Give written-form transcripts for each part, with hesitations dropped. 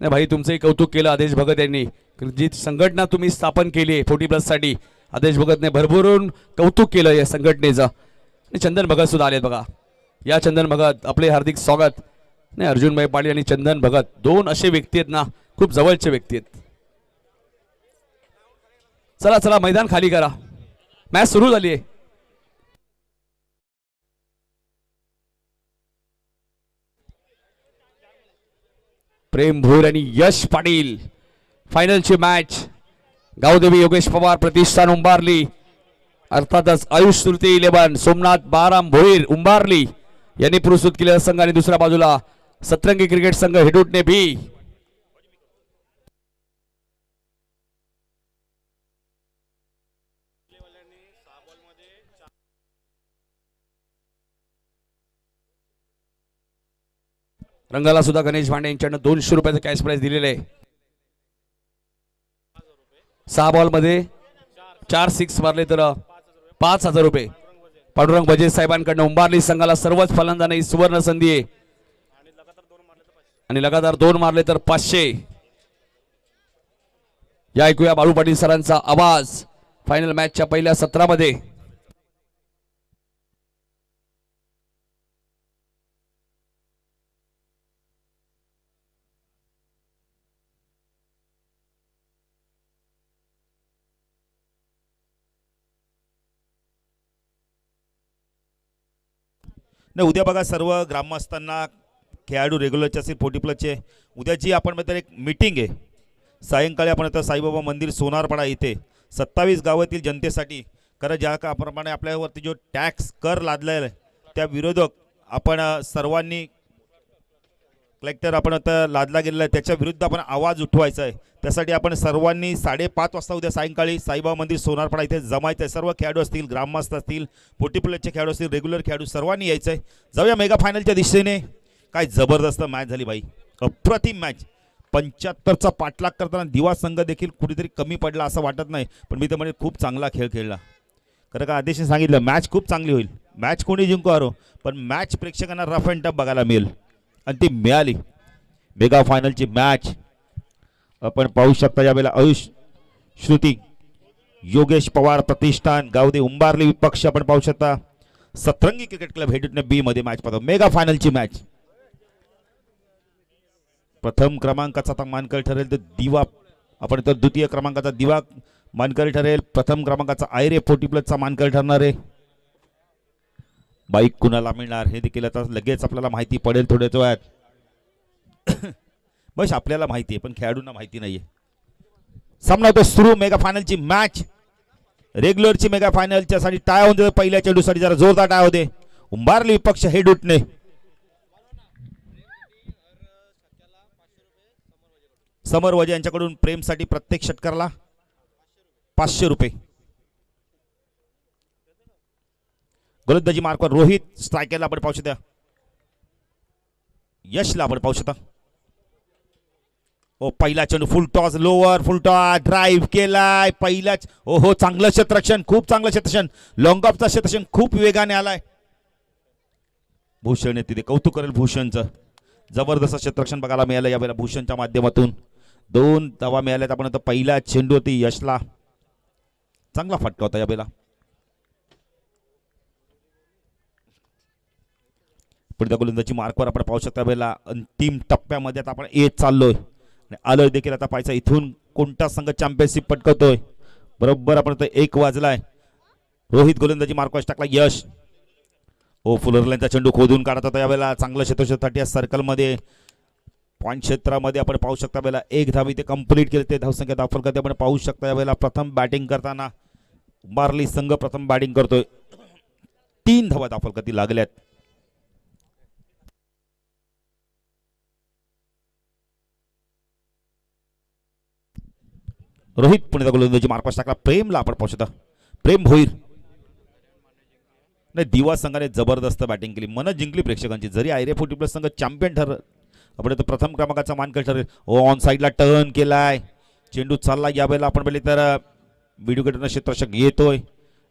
नाही भाई, तुमचंही कौतुक केलं आदेश भगत यांनी. जी संघटना तुम्ही स्थापन केली आहे 40+ साठी, आदेश भगतने भरभरून कौतुक केलं या संघटनेचं. आणि चंदन भगत सुद्धा आलेत बघा. या चंदन भगत, आपले हार्दिक स्वागत. नाही, अर्जुनभाई पाटील आणि चंदन भगत दोन असे व्यक्ती आहेत ना, खूप जवळचे व्यक्ती आहेत. चला चला, मैदान खाली करा, मॅच सुरू झाली आहे. प्रेम भोईर आणि यश पाटील, फायनलची मॅच. गावदेवी योगेश पवार प्रतिष्ठान उंबारली, अर्थातच आयुष तृतीय 11 सोमनाथ बाराम भोईर उंबारली यांनी पुरस्कृत केलेला संघ. आणि दुसऱ्या बाजूला सतरंगी क्रिकेट संघ हेडूटने बी. रंगाला सुद्धा गणेश भांडे यांच्याकडनं 200 रुपयाचं कॅश प्राइज दिलेलं आहे. 6 बॉलमध्ये 4 सिक्स मारले तर 5,000 रुपये. पांडुरंग बजे साहेबांकडनं उंबारली संघाला सर्वच फलंदाजांना सुवर्ण संधी आहे. आणि लगातार 2 मारले तर 500. या ऐकूया बाळू पाटील सरांचा आवाज फायनल मॅचच्या पहिल्या सत्रामध्ये. नाही, उद्या बघा सर्व ग्रामस्थांना, खेळाडू रेग्युलरचे असेल 40+चे, उद्याची आपण म्हणतो एक मीटिंग आहे. सायंकाळी आपण आता साईबाबा मंदिर सोनारपाडा इथे 27 गावातील जनतेसाठी, कारण ज्या प्रमाणे आपल्यावरती जो टॅक्स कर लादलेला आहे त्या विरोधक आपण सर्वांनी, कलेक्टर आपण आता लादला गेलेला आहे त्याच्या विरुद्ध आपण आवाज उठवायचा आहे. त्यासाठी आपण सर्वांनी 5:30 वाजता उद्या सायंकाळी साईबाबा मंदिर सोनारपाडा इथे जमायचं आहे. सर्व खेळाडू असतील, ग्रामस्थ असतील, 40+चे खेळाडू असतील, रेग्युलर खेळाडू सर्वांनी यायचं आहे. जाऊया मेगा फायनलच्या दिशेने. काय जबरदस्त मॅच झाली भाई, अप्रतिम मॅच. 75चा पाठलाग करताना दिवा संघ देखील कुठेतरी कमी पडला असं वाटत नाही, पण मी तर म्हणजे खूप चांगला खेळ खेळला. खरं का आदेशने सांगितलं मॅच खूप चांगली होईल, मॅच कोणी जिंको हरो, पण मॅच प्रेक्षकांना रफ अँड टफ बघायला मिळेल आणि ती मिळाली. मेगा फायनलची मॅच आपण पाहू शकता. यावेळेला आयुष श्रुती योगेश पवार प्रतिष्ठान गावदेवी उंबारली विपक्ष आपण पाहू शकता. सतरंगी क्रिकेट क्लब हेडूटने बी मध्ये मॅच पाहतो. मेगा फायनलची मॅच. प्रथम क्रमांकाचा आता मानकरी ठरेल तर दिवा, आपण तर द्वितीय क्रमांकाचा दिवा मानकरी ठरेल. प्रथम क्रमांकाचा आयरे 40+चा मानकरी ठरणार आहे. बाईक कुणाला मिळणार हे देखील आता लगेच आपल्याला माहिती पडेल थोड्याच वेळात. बस आपल्याला माहिती आहे पण खेळाडूंना माहिती नाहीये. सामना होतो सुरू. मेगा फायनलची मॅच, रेग्युलरची मेगा फायनलच्या साठी टाय होऊन दे. पहिल्या चेंडूसाठी जरा जोरदार टाय होते. उंबारली विपक्ष हेडूटने. समर वजे यांच्याकडून प्रेमसाठी प्रत्येक षटकाराला 500 रुपये. गोलंदाजी मार्कवर रोहित, स्ट्रायकरला आपण पाहू शकता यशला आपण पाहू शकता. ओ पहिला चेंडू फुल टॉस, लोअर फुल टॉस, ड्राईव्ह केलाय पहिलाच. ओ हो, चांगलं क्षेत्ररक्षण, खूप चांगलं क्षेत्ररक्षण. लॉंग ऑफचा क्षेत्ररक्षण खूप वेगाने आलाय. भूषण तिथे कौतुक करेल भूषणचं. जबरदस्त क्षेत्ररक्षण बघायला मिळालं यावेळेला भूषणच्या माध्यमातून. 2 धावा मिळाल्यात. आपण आता पहिला चेंडू होती यशला, चांगला फटका होता यावेळेला. पुढच्या गोलंदाजी मार्कवर आपण पाहू शकता. वेळेला अंतिम टप्प्यामध्ये आता आपण येत चाललोय. आलोय देखील. आता पाहायचा इथून कोणता संघ चॅम्पियनशिप पटकवतोय. बरोबर आपण 1 वाजलाय. रोहित गोलंदाजी मार्कवर टाकला. यश ओ फुलरलाईनचा चेंडू खोदून काढत होता यावेळेला. चांगलं क्षेत्रक्षेत्रासाठी या सर्कलमध्ये पॉईंट क्षेत्रामध्ये आपण पाहू शकता. वेळेला 1 धाव इथे कंप्लीट केले. ते धावसंख्या दाखल करते आपण पाहू शकता. यावेळेला प्रथम बॅटिंग करताना उंबारली संघ प्रथम बॅटिंग करतोय. 3 धावा दाखल करती लागल्यात. रोहित पुण्याचा गोलंदाजी मार्कवर टाकला. प्रेमला आपण पाहू शकता. प्रेम भोईर. नाही, दिवा संघाने जबरदस्त बॅटिंग केली, मन जिंकली प्रेक्षकांची. जरी आयरे 40+ संघ चॅम्पियन ठरलं, आपण तो प्रथम क्रमांकाचा मानकरी ठरेल. ऑन साईडला टर्न केलाय, चेंडू चालला. यावेळेला आपण पाहिले तर व्हिडिओ गेटरनं क्षेत्ररक्षक येतोय.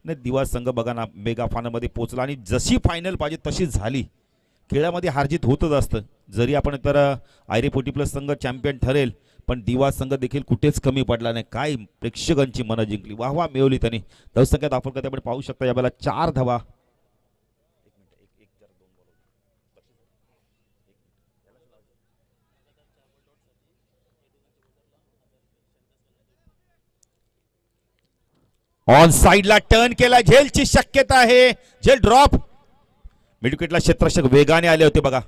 नाही, दिवा संघ बघा ना मेगा फायनलमध्ये पोहोचला आणि जशी फायनल पाहिजे तशी झाली. खेळामध्ये हारजीत होतच असतं. जरी आपण तर आयरे 40+ संघ चॅम्पियन ठरेल, पण दिवा संघ देखील कुठेच कमी पडला नाही. काय प्रेक्षकांची मनं जिंकली, वाह वाह मिळवली त्यांनी. धावसंख्यात आपण कधी आपण पाहू शकता यावेळेला 4 धावा. ऑन साइडला टर्न केला, झेलची शक्यता आहे. झेल ड्रॉप. मिडविकेटला क्षेत्ररक्षक वेगाने आले होते बघा.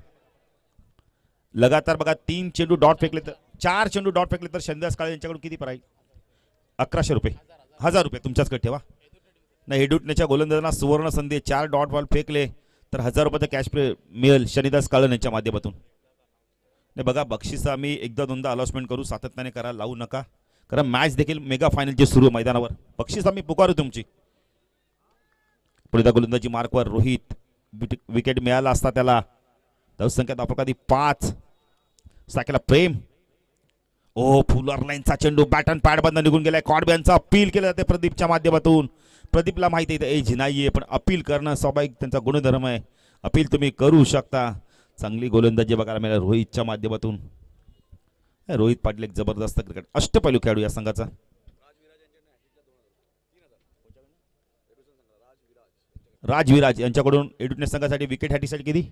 लगातार बघा 3 चेंडू डॉट फेकले तर 4 चेंडू डॉट फेकले तर शंदास काळे यांच्याकडून किती प्राईज? 1100 रुपये. 1000 रुपये तुमच्याचकडे ठेवा. नाही, हेडुटनेच्या गोलंदाजांना सुवर्ण संधी. 4 डॉट बॉल फेकले तर 1000 रुपयाचा कॅश मिळेल शनिदास काळन यांच्या माध्यमातून. नाही बघा, बक्षीस आम्ही एकदा दोनदा अलॉटमेंट करू, सातत्याने करा, लावू नका. कारण मॅच देखील मेगा फायनलची सुरू मैदानावर. बक्षीस आम्ही पुकारू तुमची. पुढे गोलंदाजी मार्कवर रोहित. विकेट मिळाला असता त्याला. धावसंख्यात अपघाती 5. साकेला प्रेम. ओ फुलर लाईनचा चेंडू बॅट अँड पॅड बंद निघून गेलाय. कॉडब्यांचा अपील केलं जाते प्रदीपच्या माध्यमातून. प्रदीपला माहिती आहे एज नाहीये, पण अपील करणं स्वाभाविक त्यांचा गुणधर्म आहे. अपील तुम्ही करू शकता. चांगली गोलंदाजी बघायला मिळाली रोहितच्या माध्यमातून. रोहित पाटील एक जबरदस्त क्रिकेट अष्टपैलू खेळाडू या संघाचा. राजविराज यांच्याकडून एडुटनेस संघासाठी विकेट ह्यासाठी किती?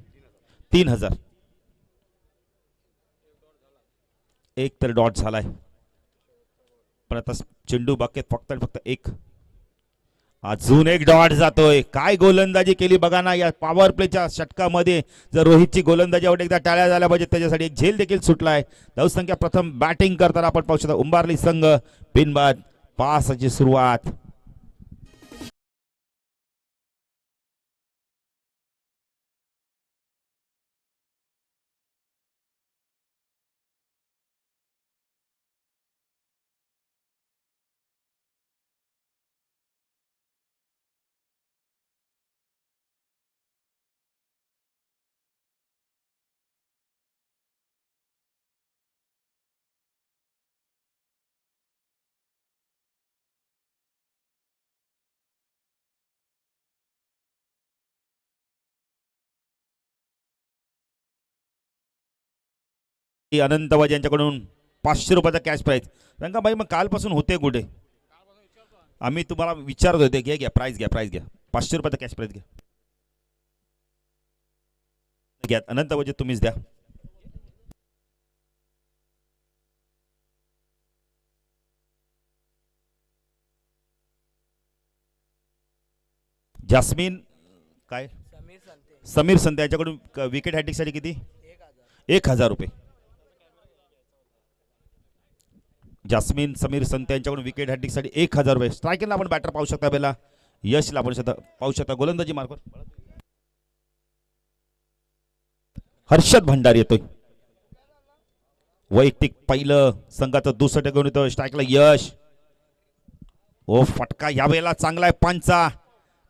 3000. एक तर डॉट झालाय, पण आता चेंडू बाकेत फक्त एक. अजून एक डॉट जातोय. काय गोलंदाजी केली बघा ना या पॉवर प्लेच्या षटकामध्ये. जर रोहितची गोलंदाजी आवड एकदा टाळ्या झाल्या पाहिजे, त्याच्यासाठी एक झेल देखील सुटलाय. धावसंख्या प्रथम बॅटिंग करताना आपण पाहू शकता उंबारली संघ बिनबाद. पासाची सुरुवात. अनंत वाज यांच्याकडून 500 रुपयाचा कॅश प्राईज. रंगाबाई मग कालपासून होते कुठे? आम्ही तुम्हाला विचारत होते. घ्या प्राईज घ्या 500 रुपयाचा कॅश प्राईज घ्या. अनंत वाज तुम्हीच द्या. जास्मिन काय समीर संते याच्याकडून विकेट हॅटिंगसाठी किती? 1000 रुपये. जास्मिन समीर संत यांच्याकडून विकेट हॅटिंगसाठी 1000 रुपये. स्ट्रायकरला आपण बॅटर पाहू शकता. पहिला यशला आपण पाहू शकता गोलंदाजी मार्कवर हर्षद भंडारी येतोय. वैयक्तिक पहिलं संघाचं दुसरं घेऊन येतो. स्ट्रायकला यश. ओ फटका यावेळेला चांगला आहे. पंचा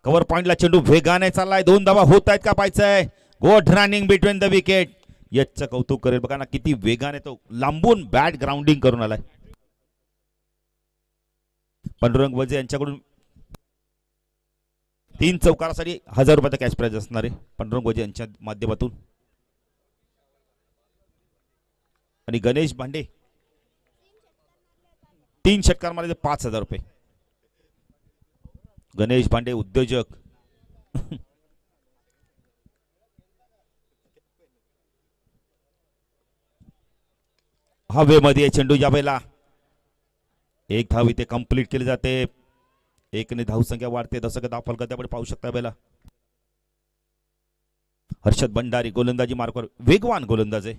कव्हर पॉइंटला चेंडू वेगाने चाललाय. 2 धावा होत आहेत का पाहायचंय. Good running between the wicket. यशचं कौतुक करेल बघा ना किती वेगाने तो लांबून बॅट ग्राउंडिंग करून आलाय. पांडुरंग वजे यांच्याकडून 3 चौकारासाठी 1000 रुपयाचा कॅश प्राइज असणार आहे पांडुरंग वजे यांच्या माध्यमातून. आणि गणेश भांडे 3 षटकार मारले 5000 रुपये. गणेश भांडे उद्योजक. हवेमध्ये चेंडू यावेळेला 1 धाव इथे कंप्लीट केली जाते. 1 ने धावसंख्या वाढते. दशक धाव फलकात आपण पाहू शकता बेला. हर्षद भंडारी गोलंदाजी मार्कवर वेगवान गोलंदाज आहे.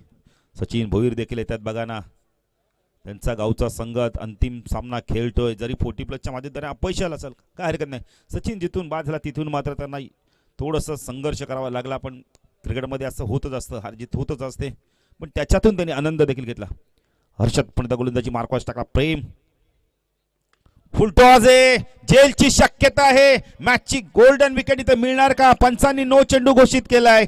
सचिन भोईर देखील येतात बघा ना. त्यांचा गावचा संघ अंतिम सामना खेळतोय. जरी 40+ माध्यमातून अपयशाला असेल काय हरकत नाही. सचिन जिथून बाद झाला तिथून मात्र त्यांना थोडंसं संघर्ष करावा लागला. पण क्रिकेटमध्ये असं होतच असतं, हार जीत होतच असते. पण त्याच्यातून त्यांनी आनंद देखील घेतला. हर्षद पण गोलंदाजी मार्कवर टाकला. प्रेम फुलटॉस आहे. जेलची शक्यता आहे. मॅचची गोल्डन विकेट इथे मिळणार का? पंचांनी नो चेंडू घोषित केलाय.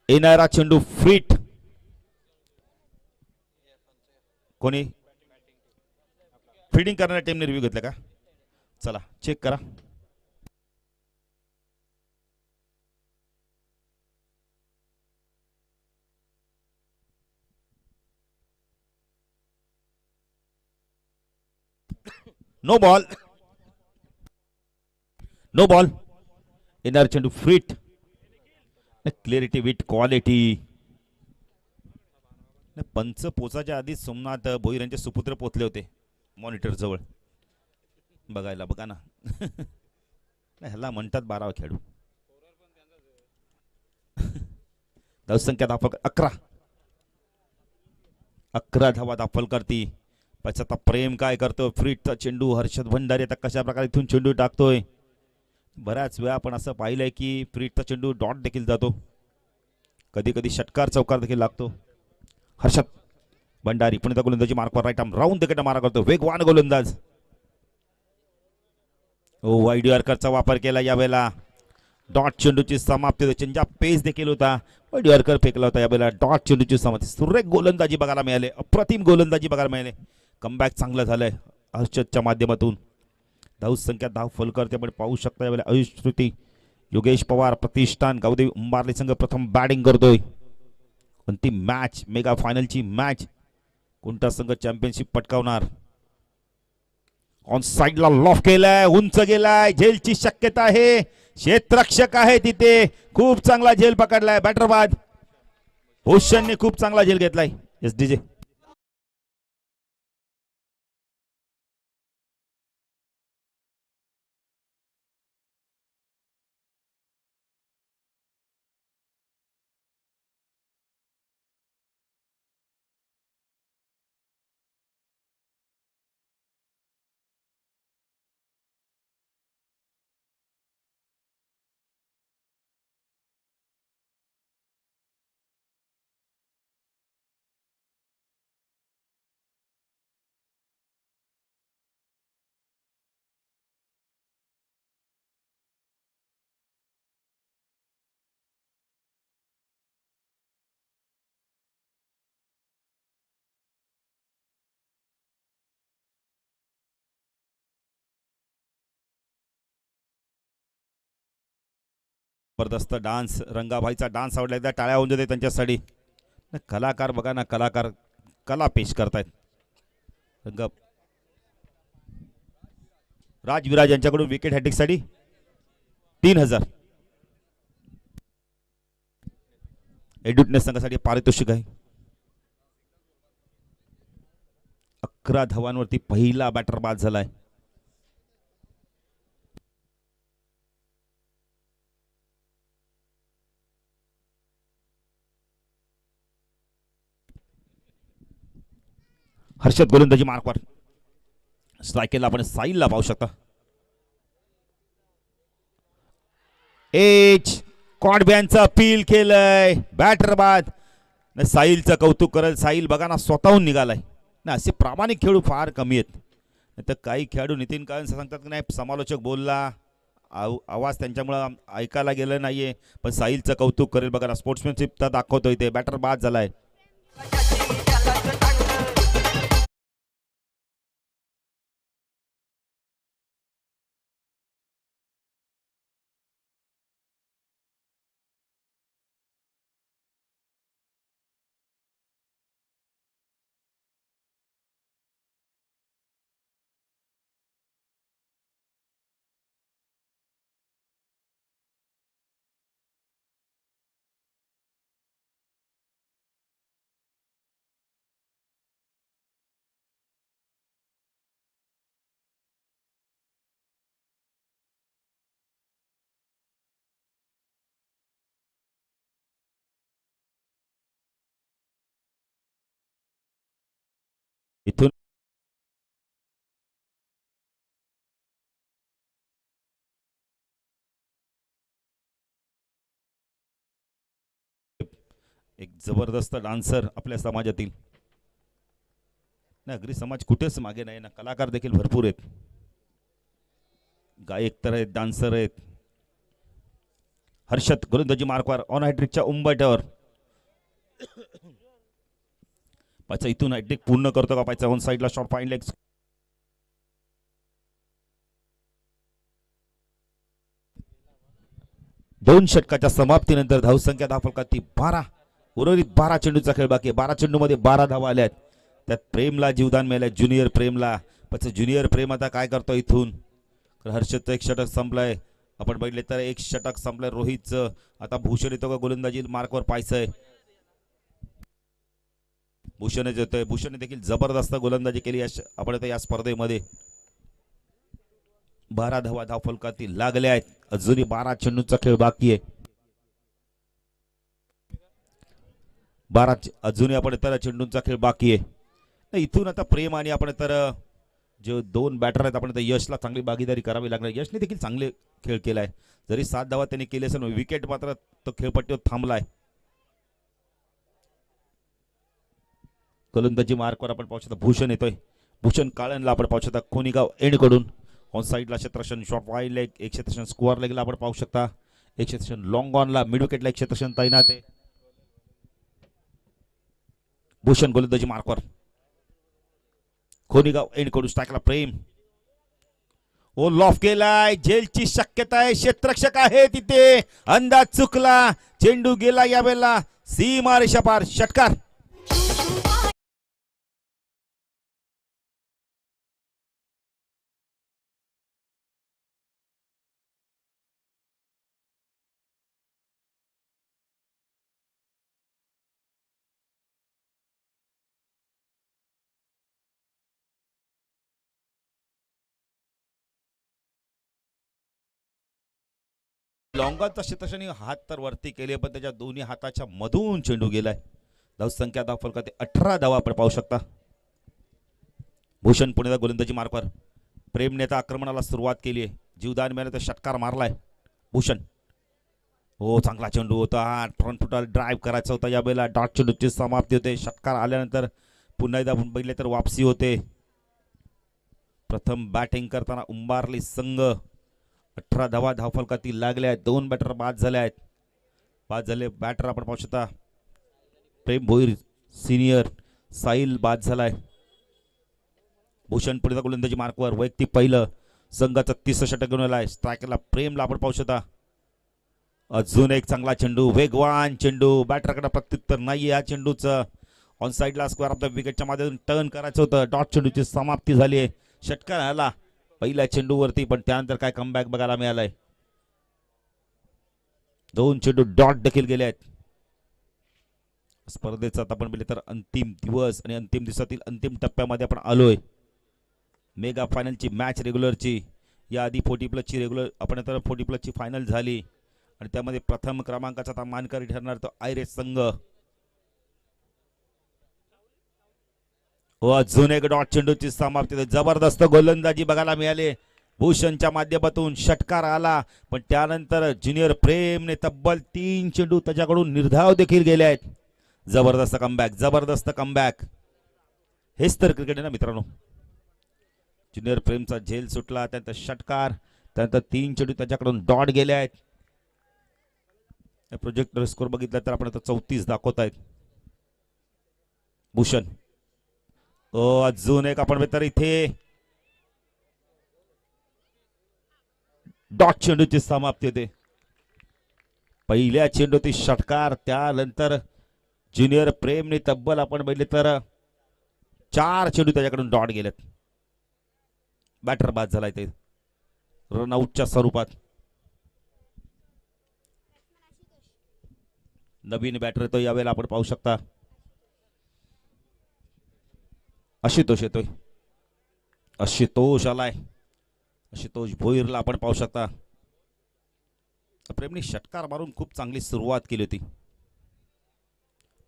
येणारा चेंडू फिट. कोणी फिल्डिंग करणाऱ्या टीमने रिव्ह्यू घेतला का? चला चेक करा. No ball, no ball. येणार चेंडू फिट, क्लिअरिटी विथ क्वालिटी. पंच पोचाच्या आधी सोमनाथ भोईर यांचे सुपुत्र पोचले होते मॉनिटर जवळ बघायला. बघा ना ह्याला म्हणतात 12वा खेळाडू. धावसंख्या दाखल 11. 11 धावा दाखल करती. आता प्रेम काय करतो. फ्रीटचा चेंडू हर्षद भंडारी आता कशा प्रकारे इथून चेंडू टाकतोय. बऱ्याच वेळा आपण असं पाहिलंय की फ्रीटचा चेंडू डॉट देखील जातो, कधी कधी षटकार चौकार देखील लागतो. हर्षद भंडारी पुणे गोलंदाजी मार्कवर राईट आर्म राऊंड तिकडे मारा करतो. वेगवान गोलंदाज. वाईड यॉर्करचा वापर केला यावेळेला. डॉट चेंडूची समाप्ती. चेंजा पेस देखील होता. वाईड यॉर्कर फेकला होता यावेळेला. डॉट चेंडूची समाप्ती. सुरेख गोलंदाजी बघायला मिळाले. अप्रतिम गोलंदाजी बघायला मिळाले. कमबॅक चांगलं झालंय हर्षदच्या माध्यमातून. धावसंख्या धाव फलकर आपण पाहू शकता यावेळेला. आयुष श्रुती, योगेश पवार प्रतिष्ठान गावदेवी उंबारले संघ प्रथम बॅटिंग करतोय. अंतिम मॅच, मेगा फायनलची मॅच. कोणता संघ चॅम्पियनशिप पटकावणार. ऑन साइडला लॉफ केलाय, उंच गेलाय, झेलची शक्यता आहे. क्षेत्ररक्षक आहे तिथे. खूप चांगला झेल पकडलाय बॅटर बाद. भूषणने खूप चांगला झेल घेतलाय. एस डीजे जबरदस्त डान्स. रंगाभाईचा डान्स आवडला. एकदा टाळ्या होऊन देते त्यांच्यासाठी. कलाकार बघा ना, कलाकार कला पेश करतायत. रंग राजविराज यांच्याकडून विकेट हॅट्रिकसाठी 3000. एड्युटनेस संघासाठी पारितोषिक आहे. 11 धावांवरती पहिला बॅटर बाद झालाय. हर्षद गोलंदाजी मार्कवर. स्ट्रायकेला आपण साईलला पाहू शकता. एच कॉडबॅनचं अपील केलंय. बॅटर बाद. साहिलचं कौतुक करेल. साहिल बघा ना स्वतःहून निघालाय. नाही असे प्रामाणिक खेळाडू फार कमी आहेत. नाही तर काही खेळाडू नितीन काळे सांगतात की नाही समालोचक बोलला, आवाज त्यांच्यामुळं ऐकायला गेलं नाहीये, पण साहिलचं कौतुक करेल. बघा ना स्पोर्ट्समॅनशिप तर दाखवतोय ते. बॅटर बाद झालाय. इथून एक जबरदस्त डान्सर आपल्या समाजातील. ना अगदी समाज कुठेच मागे नाही ना. कलाकार देखील भरपूर आहेत. गायक तर आहेत, डान्सर आहेत. हर्षद गोलंदाजी मार्कवर ऑन हॅट्रिकच्या उंबरठ्यावर. पाचा इथून हॅट्रिक पूर्ण करतो का पाचा. ऑन साइडला शॉट फाईन लेग. दोन षटकाच्या समाप्तीनंतर धावसंख्या धाव फलकात 12. उर्वरित 12 चेंडूचा खेळ बाकी आहे. 12 चेंडूमध्ये 12 धावा आल्यात. त्यात प्रेमला जीवदान मिळालं. ज्युनियर प्रेमला पण ज्युनियर प्रेम आता काय करतो इथून. हर्षदचं एक षटक संपलंय. आपण बघितले तर एक षटक संपलंय रोहितचं. आता भूषण येतो का गोलंदाजी मार्कवर पाहायचंय. भूषणच येतोय. भूषणने देखील जबरदस्त गोलंदाजी केली आपण या स्पर्धेमध्ये. 12 धावा धावफलकातील लागल्या आहेत. अजूनही 12 चेंडूंचा खेळ बाकी आहे. 12 अजूनही आपण तर चेंडूंचा खेळ बाकी आहे. इथून आता प्रेम आणि आपण तर जे 2 बॅटर आहेत आपण तर यशला चांगली भागीदारी करावी लागणार. यशने देखील चांगले खेळ केलाय. जरी 7 धावा त्यांनी केले असेल विकेट मात्र तो खेळपट्टीवर थांबलाय. गोलंदाजी मार्कवर आपण पाहू शकता भूषण येतोय. भूषण काळनला आपण पाहू शकता कोणीगाव एंड कडून ऑन साइडला क्षेत्ररक्षण शॉट वाईड लेग एक क्षेत्ररक्षण स्क्वेअर लेगला आपण पाहू शकता. एक क्षेत्ररक्षण लॉंग ऑनला मिड विकेटला एक क्षेत्ररक्षण तैनात आहे. भूषण गोलंदाजी मार्कवर कोणीगाव एंड कडून स्ट्राईकला प्रेम. ओ लॉफ केलाय. झेलची शक्यता आहे. क्षेत्ररक्षक आहे तिथे. अंदाज चुकला. चेंडू गेला यावेळेला सीमा रेषा पार. षटकार. लॉंगाचा क्षेत्रक्षणी हात तर वरती केले पण त्याच्या दोन्ही हाताच्या मधून चेंडू गेलाय. धावसंख्या धावफलकात 18 धावा आपण पाहू शकता. भूषण पुणेचा गोलंदाजी मार्कवर प्रेम नेता आक्रमणाला सुरुवात केली आहे. जीवदान मिळालं तर षटकार मारलाय भूषण. हो चांगला चेंडू होता. फ्रंट फुटाला ड्राईव्ह करायचा होता. यावेळेला डॉट चेंडूची समाप्ती होते. षटकार आल्यानंतर पुन्हा एकदा आपण बघितले तर वापसी होते. प्रथम बॅटिंग करताना उंबारली संघ 18 धावा धावफलकातील लागल्या आहेत. 2 बॅटर बाद झाले आहेत. बाद झाले बॅटर आपण पाहू शकता. प्रेम भोईर सिनियर साहिल बाद झालाय. भूषण पुढे गोलंदाजी मार्कवर वैयक्तिक पहिलं संघाचं 30 षटक घेऊन आलाय. स्ट्रायकरला प्रेमला आपण पाहू शकता. अजून एक चांगला चेंडू वेगवान चेंडू. बॅटरकडे प्रत्युत्तर नाहीये या चेंडूचं. ऑन साइडला स्क्वेअर ऑफ द विकेटच्या माध्यमातून टर्न करायचं होतं. डॉट चेंडूची समाप्ती झाली आहे. षटकार आला पहिल्या चेंडूवरती पण त्यानंतर काय कमबॅक बघायला मिळालाय. 2 चेंडू डॉट देखील गेले आहेत. स्पर्धेचा आपण बघितलं तर अंतिम दिवस आणि अंतिम दिवसातील अंतिम टप्प्यामध्ये आपण आलोय. मेगा फायनलची मॅच रेग्युलरची याआधी 40 प्लसची रेग्युलर आपण तर 40 प्लसची फायनल झाली आणि त्यामध्ये प्रथम क्रमांकाचा आता मानकरी ठरणार तो आयरेस संघ. अजून एक डॉट चेंडूची समाप्ती. जबरदस्त गोलंदाजी बघायला मिळाली भूषणच्या माध्यमातून. षटकार आला पण त्यानंतर ज्युनियर प्रेमने तब्बल 3 चेंडू त्याच्याकडून निर्धाव देखील गेले आहेत. जबरदस्त कमबॅक. जबरदस्त कमबॅक. हेच तर क्रिकेट आहे ना मित्रांनो. ज्युनियर प्रेमचा झेल सुटला त्यानंतर षटकार त्यानंतर 3 चेंडू त्याच्याकडून डॉट गेले आहेत. प्रोजेक्टर स्कोर बघितला तर आपण आता 34 दाखवत आहेत. भूषण अजून एक आपण तर इथे डॉट चेंडूची समाप्ती होते. पहिल्या चेंडूची षटकार त्यानंतर ज्युनियर प्रेमने तब्बल आपण बघितले तर 4 चेंडू त्याच्याकडून डॉट गेलेत. बॅटर बाद झालाय ते रनआउटच्या स्वरूपात. नवीन बॅटर येतो यावेळेला आपण पाहू शकता. आशुतोष येतोय. आशुतोष आलाय. आशुतोष भोईरला आपण पाहू शकता. प्रेमने षटकार मारून खूप चांगली सुरुवात केली होती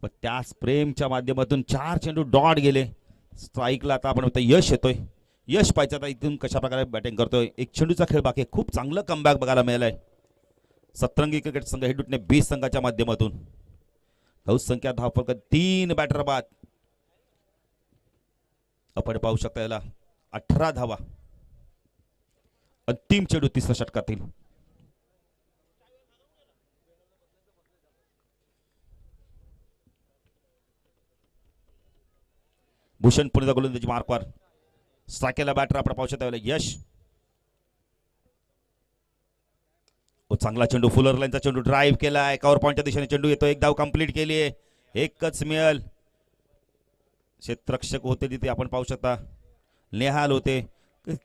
पण त्याच प्रेमच्या माध्यमातून 4 चेंडू डॉट गेले. स्ट्राईकला आता आपण यश येतोय. यश पाहिजे आता इथून कशा प्रकारे बॅटिंग करतोय. एक चेंडूचा खेळ बाकी आहे. खूप चांगलं कमबॅक बघायला मिळालंय. सतरंगी क्रिकेट संघ हेडूटने 20 संघाच्या माध्यमातून धावसंख्या धावफलकात 3 बॅटर बाद आपण पाहू शकता. याला 18 धावा. अंतिम चेंडू 30 षटकातील. भूषण पुणेचा गोलंदाजी मार्कवर स्ट्रायकरला बॅटर आपण पाहू शकता. यश चांगला चेंडू फुलर लाईनचा चेंडू ड्राईव्ह केलाय. कव्हर पॉईंटच्या दिशेने चेंडू येतो. एक धाव कंप्लीट केली आहे. एकच मिळेल. क्षेत्ररक्षक होते तिथे आपण पाहू शकता. नेहाल होते.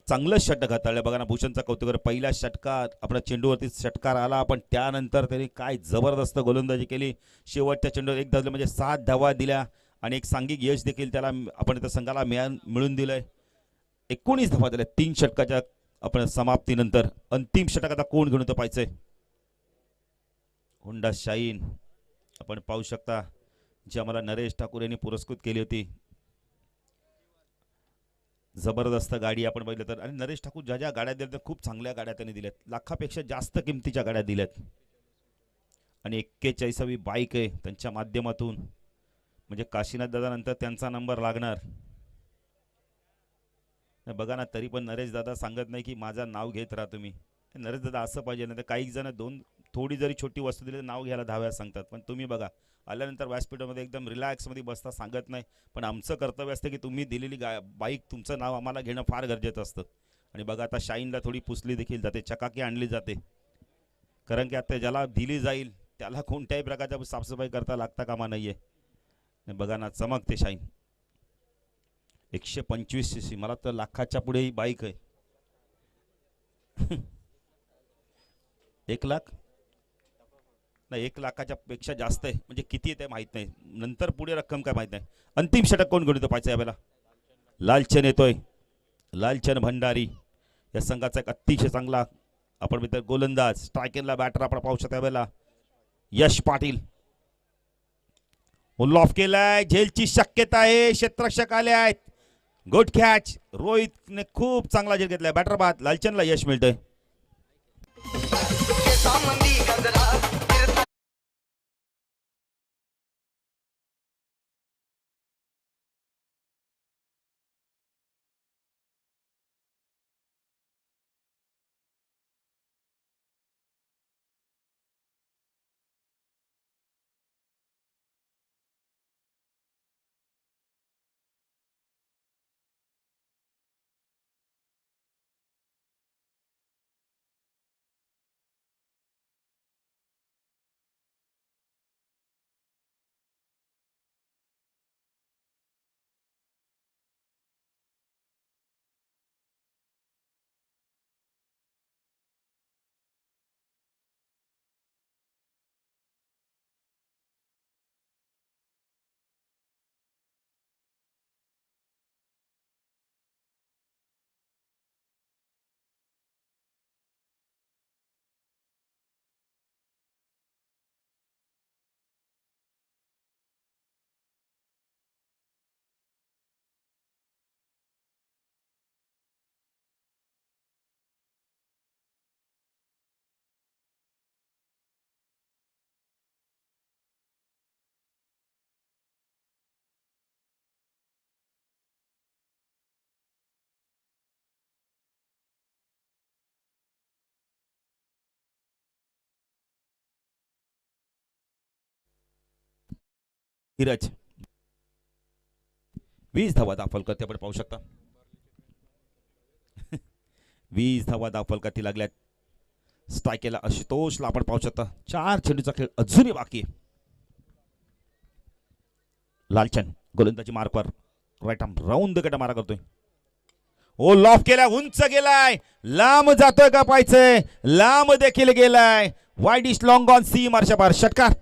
चांगलं षटक हाताळलं बघा ना. भूषणचा कौतुक आहे. पहिल्या षटकात आपला चेंडूवरती षटकार आला, पण त्यानंतर त्यांनी काय जबरदस्त गोलंदाजी केली. शेवटच्या चेंडूवर एक धावले म्हणजे 7 धावा दिल्या आणि एक सांघिक यश देखील त्याला आपण त्या संघाला मिळून दिलंय. 19 धावा दिल्या 3 षटकाच्या आपण समाप्तीनंतर. अंतिम षटक आता कोण घेऊन येतो पाहायचंय. होंडा शाईन आपण पाहू शकता, जी आम्हाला नरेश ठाकूर यांनी पुरस्कृत केली होती. जबरदस्त गाडी आपण बघितलं तर. आणि नरेश ठाकूर ज्या ज्या गाड्या दिल्या खूप चांगल्या गाड्या त्यांनी दिल्यात. लाखापेक्षा जास्त किमतीच्या गाड्या दिल्यात. आणि 41वी बाईक आहे त्यांच्या माध्यमातून. म्हणजे काशीनाथ दादा नंतर त्यांचा नंबर लागणार. बघा ना, तरी पण नरेश दादा सांगत नाही की माझं नाव घेत राहा तुम्ही. नरेश दादा असं पाहिजे ना. तर काही जण थोडी जरी छोटी वस्तू दिली तर नाव घ्यायला धाव्या सांगतात. पण तुम्ही बघा आल्यानंतर व्यासपीठामध्ये एकदम रिलॅक्समध्ये बसता, सांगत नाही. पण आमचं कर्तव्य असतं की तुम्ही दिलेली बाईक तुमचं नाव आम्हाला घेणं फार गरजेचं असतं. आणि बघा आता शाईनला थोडी पुसली देखील जाते, चकाकी आणली जाते. कारण की आता ज्याला दिली जाईल त्याला कोणत्याही प्रकारच्या साफसफाई करता लागता कामा नाहीये. बघा ना, चमकते शाईन. 125 cc. मला तर लाखाच्या पुढे ही बाईक आहे. 1 लाख नाही, 1 लाखाच्या पेक्षा जास्त आहे. म्हणजे किती आहे ते माहित नाही. नंतर पुढे रक्कम काय माहित नाही. अंतिम षटक कोण घेऊन येतो पाहायचं यावेळेला. लालचंद येतोय. लालचंद भंडारी या संघाचा एक अतिशय चांगला आपण मित्र गोलंदाज. स्ट्रायकरला बॅटर आपण पाहू शकता यावेळेला यश पाटील. ऑफ केलाय. झेलची शक्यता आहे. क्षेत्ररक्षक आले आहेत. Good catch. रोहितने खूप चांगला झेल घेतलाय. बॅटर बाद. लालचंदला यश मिळतंय. धीरज 20 धावा दाखल करते आपण पाहू शकता. 20 धावा दाखल करती लागल्यात. स्ट्रायकेला आशुतोषला आपण पाहू शकता. 4 चेंडूचा खेळ अजूनही बाकी आहे. लालचंद गोलंदाजी मार्कवर राईट आर्म राऊंड द गटा मारा करतोय. ओ लॉफ केला. उंच गेलाय. लांब जातोय का पाहायचंय. लांब देखील गेलाय. वाईड इज लॉंग ऑन सी मार्शा पार. षटकार.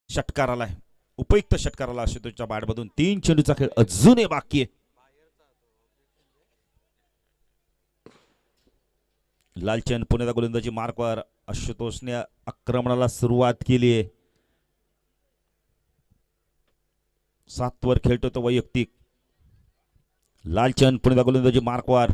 षटकार आलाय. उपयुक्त षटकार आला आशुतोषच्या बॅटमधून. 3 चेंडूचा खेळ अजूनही बाकी आहे. लालचंद पुण्याचा गोलंदाजी मार्कवर. आशुतोषने आक्रमणाला सुरुवात केली आहे. 7 वर खेळतो तो वैयक्तिक. लालचंद पुण्याचा गोलंदाजी मार्कवर.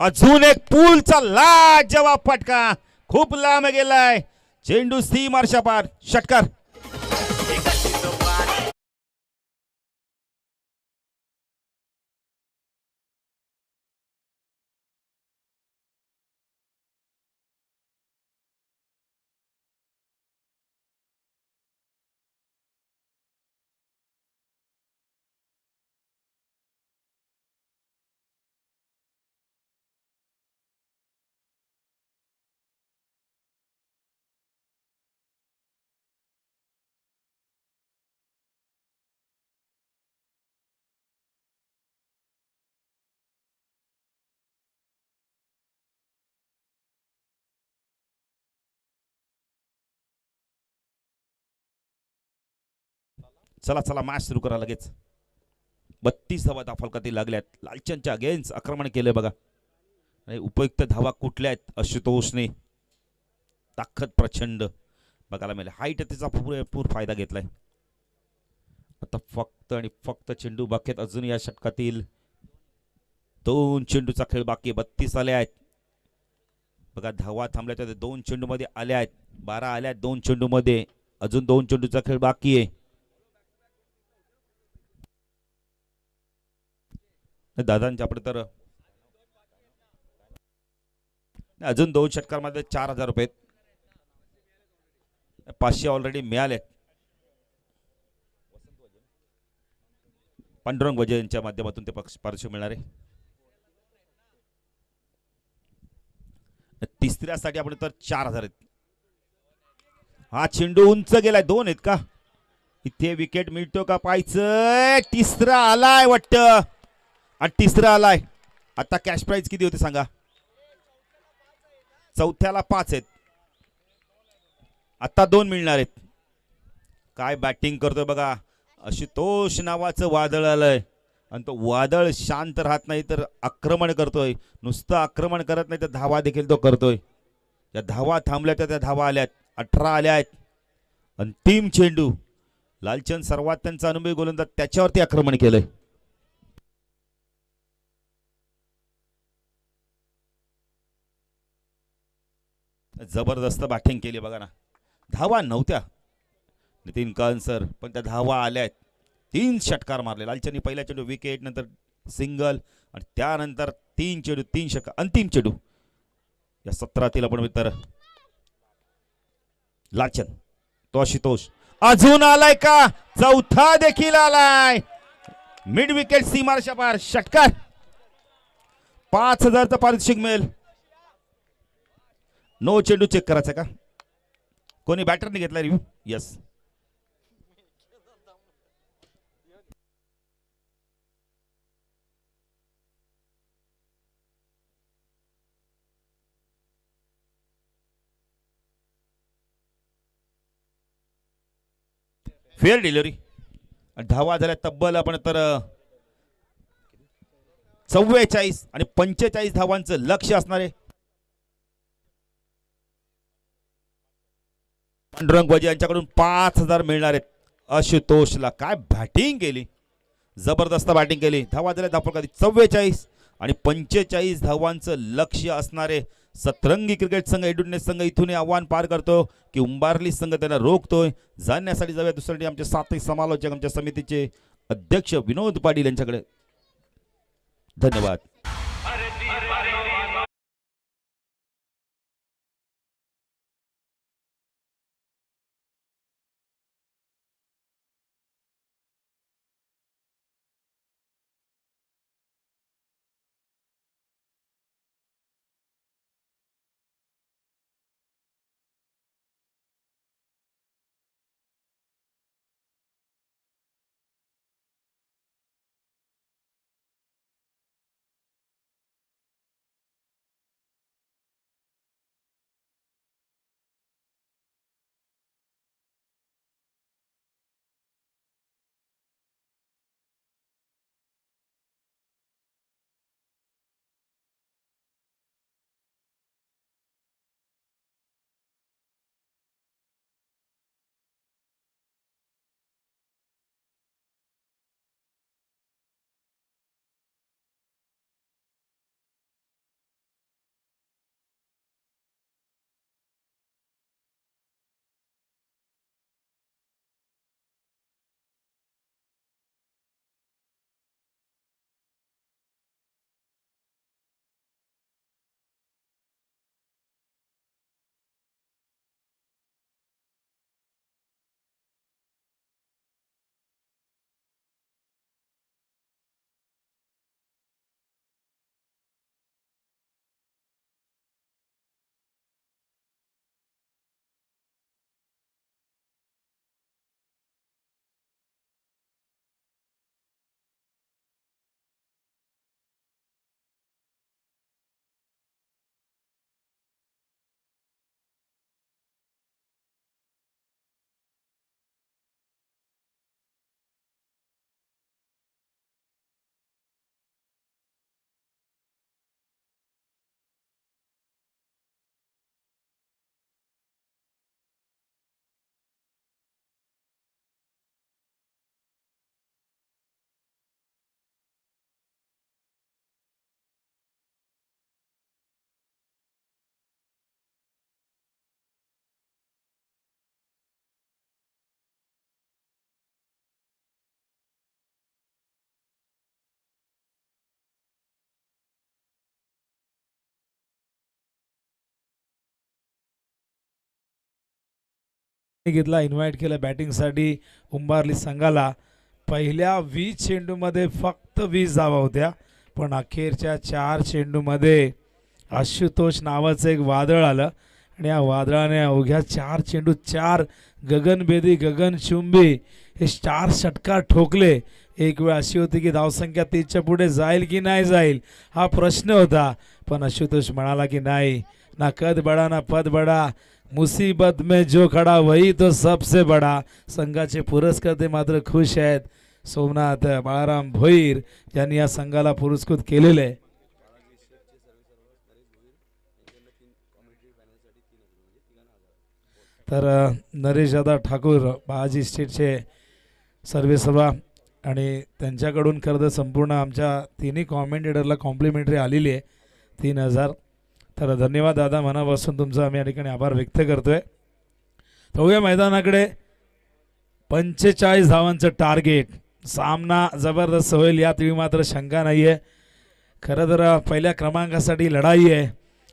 अजून एक पूलचा लाजवाब फटका. खूप लांब गेलाय. चेंडू सी मार्शा पार. षटकार. चला चला मॅच सुरू करा लगेच. 32 धावा धाफलकातील लागल्यात. लालचंदच्या अगेन्स्ट आक्रमण केलं बघा. आणि उपयुक्त धावा कुठल्या आहेत आशुतोषने. ताकद प्रचंड बघायला मिळाले. हाईट त्याचा पुरेपूर फायदा घेतलाय. आता फक्त आणि फक्त चेंडू बाकी आहेत अजून या षटकातील. 2 चेंडूचा खेळ बाकी. 32 आले आहेत बघा. धावा थांबल्या त्या 2 चेंडू मध्ये आल्या आहेत. 12 आल्या 2 चेंडू मध्ये. अजून 2 चेंडूचा खेळ बाकी आहे. दादांच्याकडे तर अजून 2 षटकांमध्ये 4000 रुपये. 500 ऑलरेडी मिळाले. पांडुरंग वजे यांच्या माध्यमातून ते पारितोषिक मिळणार आहे. तिसऱ्यासाठी आपण तर 4000 आहेत. हा चेंडू उंच गेलाय. 2 आहेत का इथे. विकेट मिळतो का पाहायचं. तिसरा आलाय वाटतं. आणि तिसरा आलाय. आता कॅश प्राइज किती होते सांगा. चौथ्याला 5 आहेत. आता 2 मिळणार आहेत. काय बॅटिंग करतोय बघा. आशुतोष नावाचं वादळ आलंय. आणि तो वादळ शांत राहत नाही तर आक्रमण करतोय. नुसतं आक्रमण करत नाही तर धावा देखील तो करतोय. त्या धावा थांबल्या तर त्या धावा आल्यात. 18 आल्या आहेत. अंतिम चेंडू. लालचंद सर्वात त्यांचा अनुभवी गोलंदाज त्याच्यावरती आक्रमण केलंय. जबरदस्त बॅटिंग केली बघा ना. धावा नव्हत्या नितीन कानसर पण त्या धावा आल्या आहेत. 3 षटकार मारले लालचंदनी. पहिल्या चेंडू विकेट नंतर सिंगल आणि त्यानंतर 3 चेंडू 3 षटकार. अंतिम चेंडू या सत्रातील आपण मित्र लालचंद. तो आशुतोष अजून आलाय का. चौथा देखील आलाय. मिड विकेट सीमारेषा पार षटकार. 5000चं पारितोषिक मिळेल. नो चेंडू चेक करायचा का. कोणी बॅटरने घेतला रिव्ह्यू. Yes fair delivery. धावा झाल्या तब्बल आपण तर 44 आणि 45 धावांचं लक्ष असणार आहे. पांडुरंग वजे यांच्याकडून 5000 मिळणार आहेत. आशुतोषला काय बॅटिंग केली. जबरदस्त बॅटिंग केली. धावा झाल्या धापकाधी 44 आणि 45 धावांचं लक्ष असणारे सतरंगी क्रिकेट संघ एडुडने संघ इथून आव्हान पार करतो की उंबारली संघ त्यांना रोखतोय. जाण्यासाठी जाऊया दुसऱ्या आमचे साथी समालोचक आमच्या समितीचे अध्यक्ष विनोद पाटील यांच्याकडे. धन्यवाद. घेतला, इन्व्हाइट केलं बॅटिंगसाठी उंबारली संघाला. पहिल्या 20 चेंडूमध्ये फक्त 20 धावा होत्या, पण अखेरच्या 4 चेंडूमध्ये आशुतोष नावाचं एक वादळ आलं आणि या वादळाने अवघ्या 4 चेंडू 4 गगनभेदी गगनचुंबी हे 4 षटकार ठोकले. एक वेळ अशी होती की धावसंख्या 30च्या पुढे जाईल की नाही जाईल हा प्रश्न होता, पण आशुतोष म्हणाला की नाही, ना कद बडा ना पद बडा, मुसीबत में जो खडा वही तो सबसे बडा. संघाचे पुरस्कर्ते मात्र खुश आहेत. सोमनाथ बाळाराम भोईर यांनी या संघाला पुरस्कृत केलेले आहे. तर नरेश दादा ठाकूर बालाजी स्टेटचे सर्वेसर्वा आणि त्यांच्याकडून खरं तर संपूर्ण आमच्या तिन्ही कॉमेंटेटरला कॉम्प्लिमेंटरी आलेली आहे 3000. तर धन्यवाद दादा, मनापासून तुमचा आम्ही या ठिकाणी आभार व्यक्त करतोय. तर या मैदानाकडे 45 धावांचं टार्गेट. सामना जबरदस्त होईल यात मात्र शंका नाही आहे. खरं तर पहिल्या क्रमांकासाठी लढाई आहे.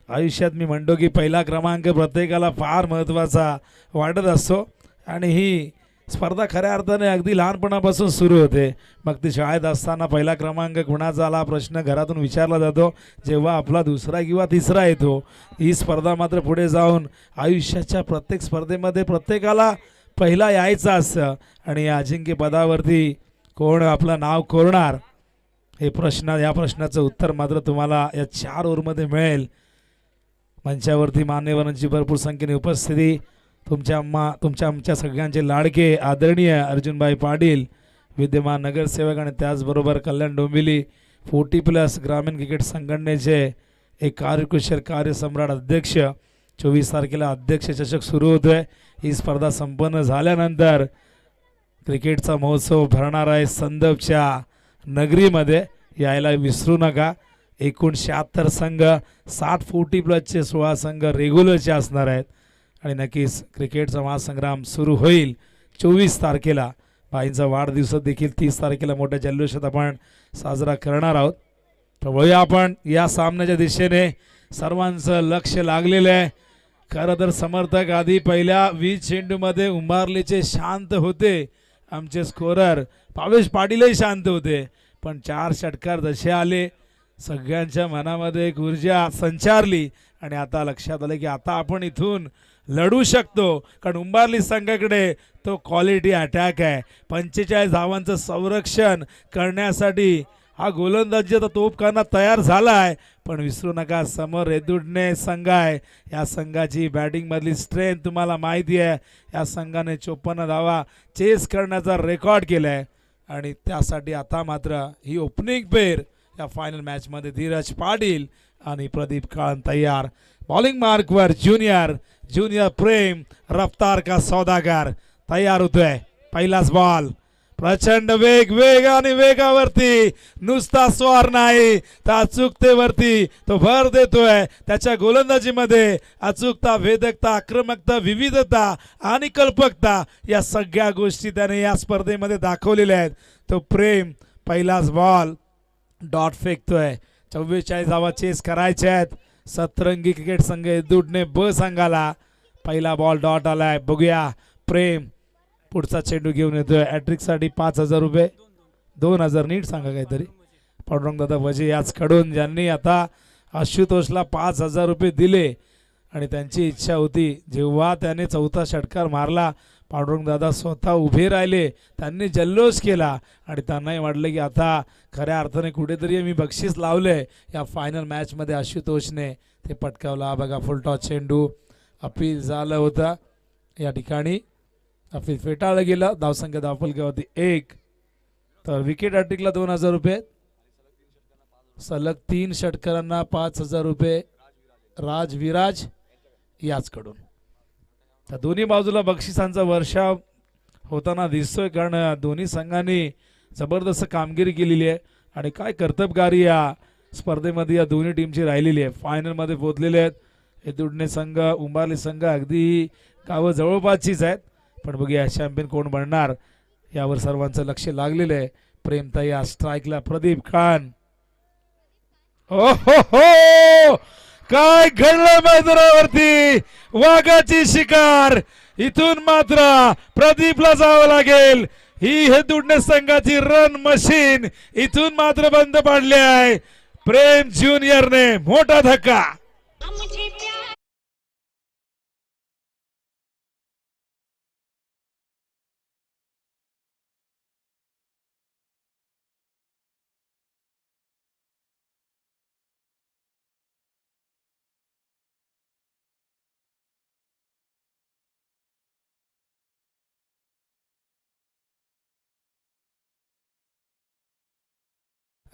आयुष्यात मी म्हणतो की पहिला क्रमांक प्रत्येकाला फार महत्त्वाचा वाटत असतो आणि ही स्पर्धा खऱ्या अर्थाने अगदी लहानपणापासून सुरू होते. मग ती शाळेत असताना पहिला क्रमांक कुणाचा आला प्रश्न घरातून विचारला जातो, जेव्हा आपला दुसरा किंवा तिसरा येतो. ही स्पर्धा मात्र पुढे जाऊन आयुष्याच्या प्रत्येक स्पर्धेमध्ये प्रत्येकाला पहिला यायचं असतं आणि या अजिंक्यपदावरती कोण आपलं नाव कोरणार हे या प्रश्नाचं उत्तर मात्र तुम्हाला या 4 ओव्हरमध्ये मिळेल. मंचावरती मान्यवरांची भरपूर संख्येने उपस्थिती. आमच्या सगळ्यांचे लाडके आदरणीय अर्जुनभाई पाटील विद्यमान नगरसेवक आणि त्याचबरोबर कल्याण डोंबिवली 40+ ग्रामीण क्रिकेट संघटनेचे एक कार्यकुशल कार्यसम्राट अध्यक्ष. 24 तारखेला अध्यक्ष चषक सुरू होतोय. ही स्पर्धा संपन्न झाल्यानंतर क्रिकेटचा महोत्सव भरणार आहे संदपच्या नगरीमध्ये, यायला विसरू नका. एकूण 76 संघ, 60 40+चे 16 संघ रेग्युलरचे असणार आहेत आणि नक्कीच क्रिकेटचा महासंग्राम सुरू होईल 24 तारखेला. बाईंचा वाढदिवस देखील 30 तारखेला मोठ्या जल्लोषात आपण साजरा करणार आहोत. तर वळूया आपण या सामन्याच्या दिशेने. सर्वांचं लक्ष लागलेलं आहे. खरं तर समर्थक आधी पहिल्या 20 चेंडूमध्ये उंबारलीचे शांत होते. आमचे स्कोरर भावेश पाटीलही शांत होते, पण 4 षटकार जसे आले सगळ्यांच्या मनामध्ये एक ऊर्जा संचारली आणि आता लक्षात आलं की आता आपण इथून लढू शकतो, कारण उंबारली संघाकडे तो क्वालिटी अटॅक आहे. 45 धावांचं संरक्षण करण्यासाठी हा गोलंदाजी आता तोफखाना तयार झाला आहे. पण विसरू नका समोर रेदुडणे संघ आहे. या संघाची बॅटिंगमधली स्ट्रेंथ तुम्हाला माहिती आहे. या संघाने 54 धावा चेस करण्याचा रेकॉर्ड केला आहे आणि त्यासाठी आता मात्र ही ओपनिंग पेर या फायनल मॅचमध्ये धीरज पाटील आणि प्रदीप काळन तयार. बॉलिंग मार्कवर ज्युनियर प्रेम रफ्तार का सौदागर तयार होतोय. पहिलाच बॉल, प्रचंड वेग आणि वेगावरती नुसता स्वार नाही तर अचूकतेवरती तो भर देतोय. त्याच्या गोलंदाजीमध्ये अचूकता, वेदकता, आक्रमकता, विविधता आणि कल्पकता या सगळ्या गोष्टी त्याने या स्पर्धेमध्ये दाखवलेल्या आहेत. तो प्रेम पहिलाच बॉल डॉट फेकतोय. 44 धावा चेस करायच्या आहेत. सतरंगी क्रिकेट संघ दुडणे ब संघाला पहिला बॉल डॉट आलाय. बघूया प्रेम पुढचा चेंडू घेऊन येतोय. हॅट्रिकसाठी 5000 रुपये, 2000 नीट सांगा काहीतरी. पांडुरंग दादा वजे याचकडून ज्यांनी आता आशुतोषला 5000 रुपये दिले आणि त्यांची इच्छा होती जेव्हा त्याने 4था षटकार मारला पांडुरंग दादा स्वतः उभे राहिले, त्यांनी जल्लोष केला आणि त्यांनाही वाटलं की आता खऱ्या अर्थाने कुठेतरी मी बक्षीस लावलंय. या फायनल मॅचमध्ये आशुतोषने ते पटकावला. बघा फुल टॉस चेंडू अपील झालं होतं. या ठिकाणी अपील फेटाळलं गेलं. धावसंख्या धावफलकावरती 1. तर विकेट हॅट्रिकला 2000 रुपये, सलग 3 षटकारांना 5000 रुपये राज विराज याचकडून. तर दोन्ही बाजूला बक्षिसांचा वर्षाव होताना दिसतोय, कारण दोन्ही संघांनी जबरदस्त कामगिरी केलेली आहे आणि काय कर्तबगारी या स्पर्धेमध्ये या दोन्ही टीमची राहिलेली आहे. फायनलमध्ये पोहोचलेले आहेत. हे दुडणे संघ, उंबारली संघ अगदी गावं जवळपासचीच आहेत, पण बघूया चॅम्पियन कोण बनणार यावर सर्वांचं लक्ष लागलेलं आहे. प्रेमताई स्ट्राईकला प्रदीप खान. हो हो हो, काय घडलं मैदानावरती, वाघाची शिकार इथून मात्र प्रदीपला जावं लागेल. ही हे दुडणे संघाची रन मशीन इथून मात्र बंद पाडली आहे. प्रेम ज्युनियरने मोठा धक्का.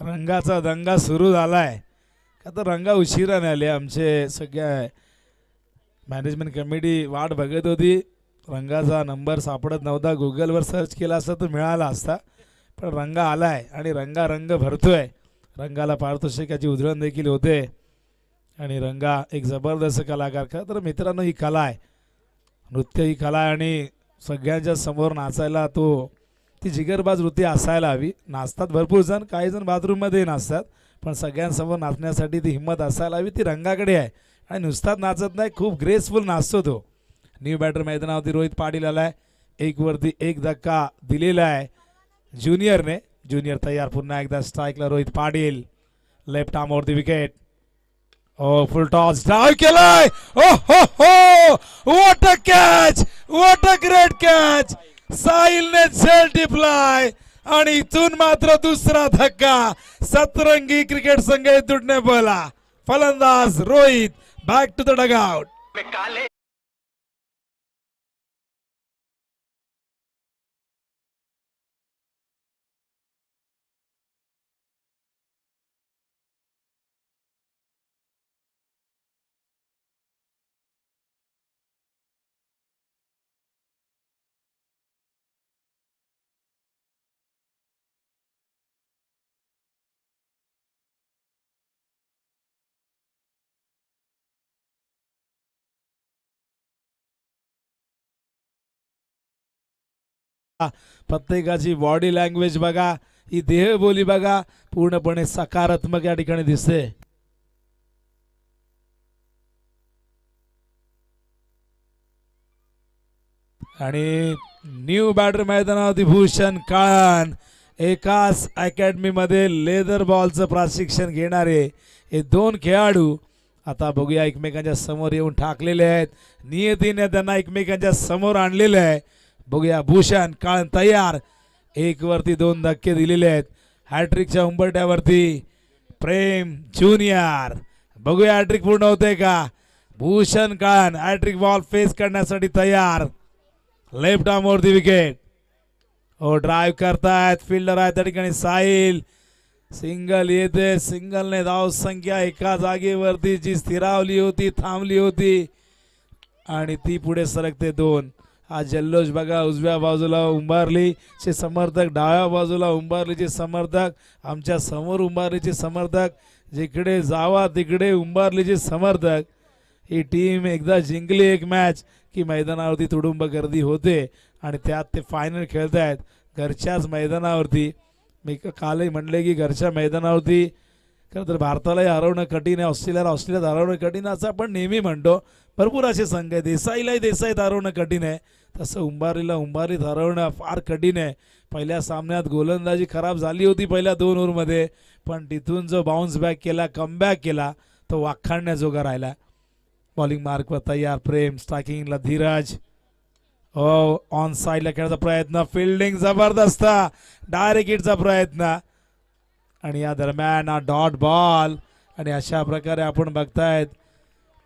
रंगाचा दंगा सुरू झालाय का तर रंगा उशिरा नाही आले. आमचे सगळ्या मॅनेजमेंट कमिटी वाट बघत होती. रंगाचा नंबर सापडत नव्हता. गुगलवर सर्च केला असता तर मिळाला असता. पण रंगा आलाय आणि रंगा रंग भरतोय. रंगाला पारितोषिकाची उधळण देखील होते आणि रंगा एक जबरदस्त कलाकार. का तर मित्रांनो ही कला आहे. नृत्य ही कला आहे आणि सगळ्यांच्या समोर नाचायला ती जिगरबाज वृत्ती असायला हवी. नाचतात भरपूर जण, काही जण बाथरूममध्ये नाचतात, पण सगळ्यांसमोर नाचण्यासाठी ती हिंमत असायला हवी. ती रंगाकडे आहे आणि नुसताच नाचत नाही, खूप ग्रेसफुल नाचतो तो. न्यू बॅटर मैदानावरती रोहित पाटील आलाय. एक वरती एक धक्का दिलेला आहे ज्युनियरने. ज्युनियर तयार. पुन्हा एकदा स्ट्राईकला रोहित पाटील. लेफ्ट आर्म वरती विकेट. ओ फुल टॉस डाव केलाय. ओ हो हो, what a catch, what a great catch. साहिलने झेल टिपलाय आणि इथून मात्र दुसरा धक्का. सतरंगी क्रिकेट संघ तुटणे बोला. फलंदाज Rohit back to the dugout. प्रत्येकाची बॉडी लँग्वेज बघा, ही देहबोली बघा, पूर्णपणे सकारात्मक या ठिकाणी दिसते. आणि न्यू बॅटर मैदानावरती भूषण काळन एकाच अकॅडमी मध्ये लेदर बॉलचं प्रशिक्षण घेणारे हे दोन खेळाडू आता बघूया एकमेकांच्या समोर येऊन ठाकलेले आहेत. नियतीने त्यांना एकमेकांच्या समोर आणलेले आहे. बघूया भूषण काळन तयार. एक वरती दोन धक्के दिलेले आहेत. हॅट्रिकच्या उंबरट्यावरती प्रेम ज्युनियर. बघूया हॅट्रिक पूर्ण होते का. Bhushan Kalan hat trick ball face करण्यासाठी तयार. लेफ्ट आर्म वरती विकेट. हो ड्राईव्ह करतायत फिल्डर आहे त्या ठिकाणी साहिल. सिंगल येते. सिंगलने धाव संख्या एका जागेवरती जी स्थिरावली होती, थांबली होती आणि ती पुढे सरकते दोन. हा जल्लोष बघा. उजव्या बाजूला उंबारलीचे समर्थक, डाव्या बाजूला उंबारलीचे समर्थक, आमच्या समोर उंबारलीचे समर्थक, जिकडे जावा तिकडे उंबारलीचे समर्थक. ही टीम एकदा जिंकली एक मॅच की मैदानावरती तुडुंब गर्दी होते आणि त्यात ते फायनल खेळत आहेत घरच्याच मैदानावरती. मी कालही म्हणले की घरच्या मैदानावरती खरं तर भारतालाही हरवणं कठीण आहे, ऑस्ट्रेलियात हरवणं कठीण आहे असं आपण नेहमी म्हणतो. भरपूर असे संघ आहे. देसाईलाही देसाईत हरवणं कठीण आहे, तसं उंबारीत हरवणं फार कठीण आहे. पहिल्या सामन्यात गोलंदाजी खराब झाली होती पहिल्या 2 ओव्हरमध्ये, पण तिथून जो बाउन्स बॅक केला, कमबॅक केला, तो वाखाणण्याजोगा राहिला. बॉलिंग मार्कवर तयार प्रेम. स्ट्रायकिंगला धीरज. हो ऑन साईडला खेळायचा प्रयत्न. फिल्डिंग जबरदस्त. डायरेक्ट हिटचा प्रयत्न आणि या दरम्यान हा डॉट बॉल. आणि अशा प्रकारे आपण बघतायत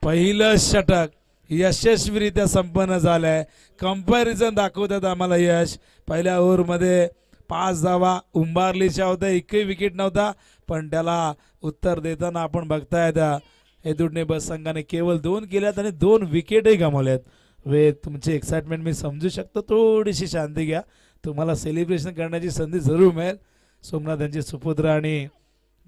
पहिलं षटक यशस्वीरित्या संपन्न झालंय. कंपॅरिझन दाखवतात आम्हाला यश. पहिल्या ओव्हरमध्ये 5 धावा उंबारलीच्या होत्या, एकही विकेट नव्हता, पण त्याला उत्तर देताना आपण बघतायत हेदुडणे बस संघाने केवळ 2 केल्यात आणि 2 विकेटही गमावल्यात. तुमची एक्साइटमेंट मी समजू शकतो. थोडीशी शांती घ्या, तुम्हाला सेलिब्रेशन करण्याची संधी जरूर मिळेल. सोमनाथ यांची सुपुत्र आणि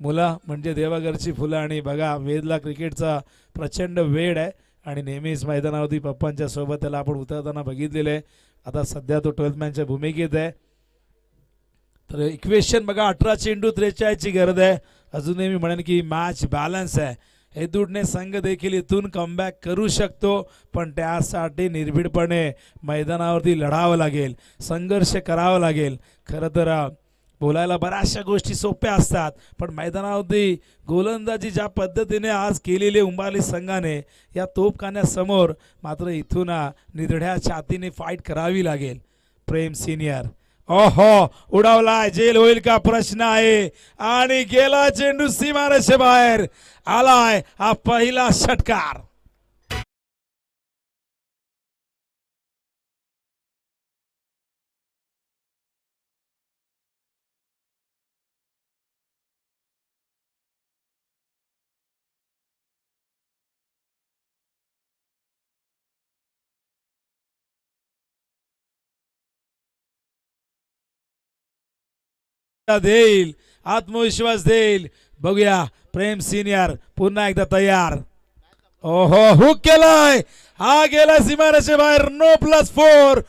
मुलं म्हणजे देवाघरची फुलं. आणि बघा वेदला क्रिकेटचा प्रचंड वेड आहे आणि नेहमीच मैदानावरती पप्पांच्या सोबत त्याला आपण उतरताना बघितलेलं आहे. आता सध्या तो 12th मॅनच्या भूमिकेत आहे. तर इक्वेशन बघा 18 चेंडू 43ची गरज आहे. अजूनही मी म्हणेन की मॅच बॅलन्स आहे. हेदुडणे संघ देखील इथून कमबॅक करू शकतो, पण त्यासाठी निर्भीडपणे मैदानावरती लढावं लागेल, संघर्ष करावा लागेल. खरं तर बोलायला बऱ्याचशा गोष्टी सोप्या असतात, पण मैदानावरती गोलंदाजी ज्या पद्धतीने आज केलेली उंबारली संघाने या तोफखान्यासमोर मात्र इथून निधड्या छातीने फाईट करावी लागेल. प्रेम सिनियर ओहो उडावलाय, जेल होईल का प्रश्न आहे आणि गेला चेंडू सीमारेषे बाहेर आलाय. हा पहिला षटकार. देईल, आत्मविश्वास देईल. बघूया प्रेम सिनियर पुन्हा एकदा तयार. ओहो हुक केलाय, हा गेला सीमारेषे बाहेर. नो +4.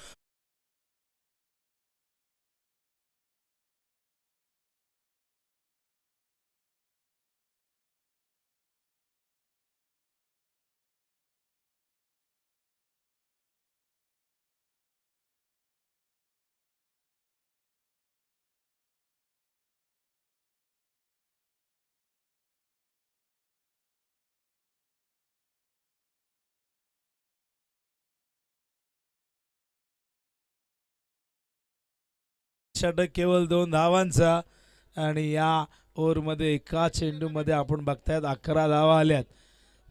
षटक केवळ 2 धावांचा आणि या ओव्हरमध्ये एका चेंडूमध्ये आपण बघतायत 11 धावा आल्यात.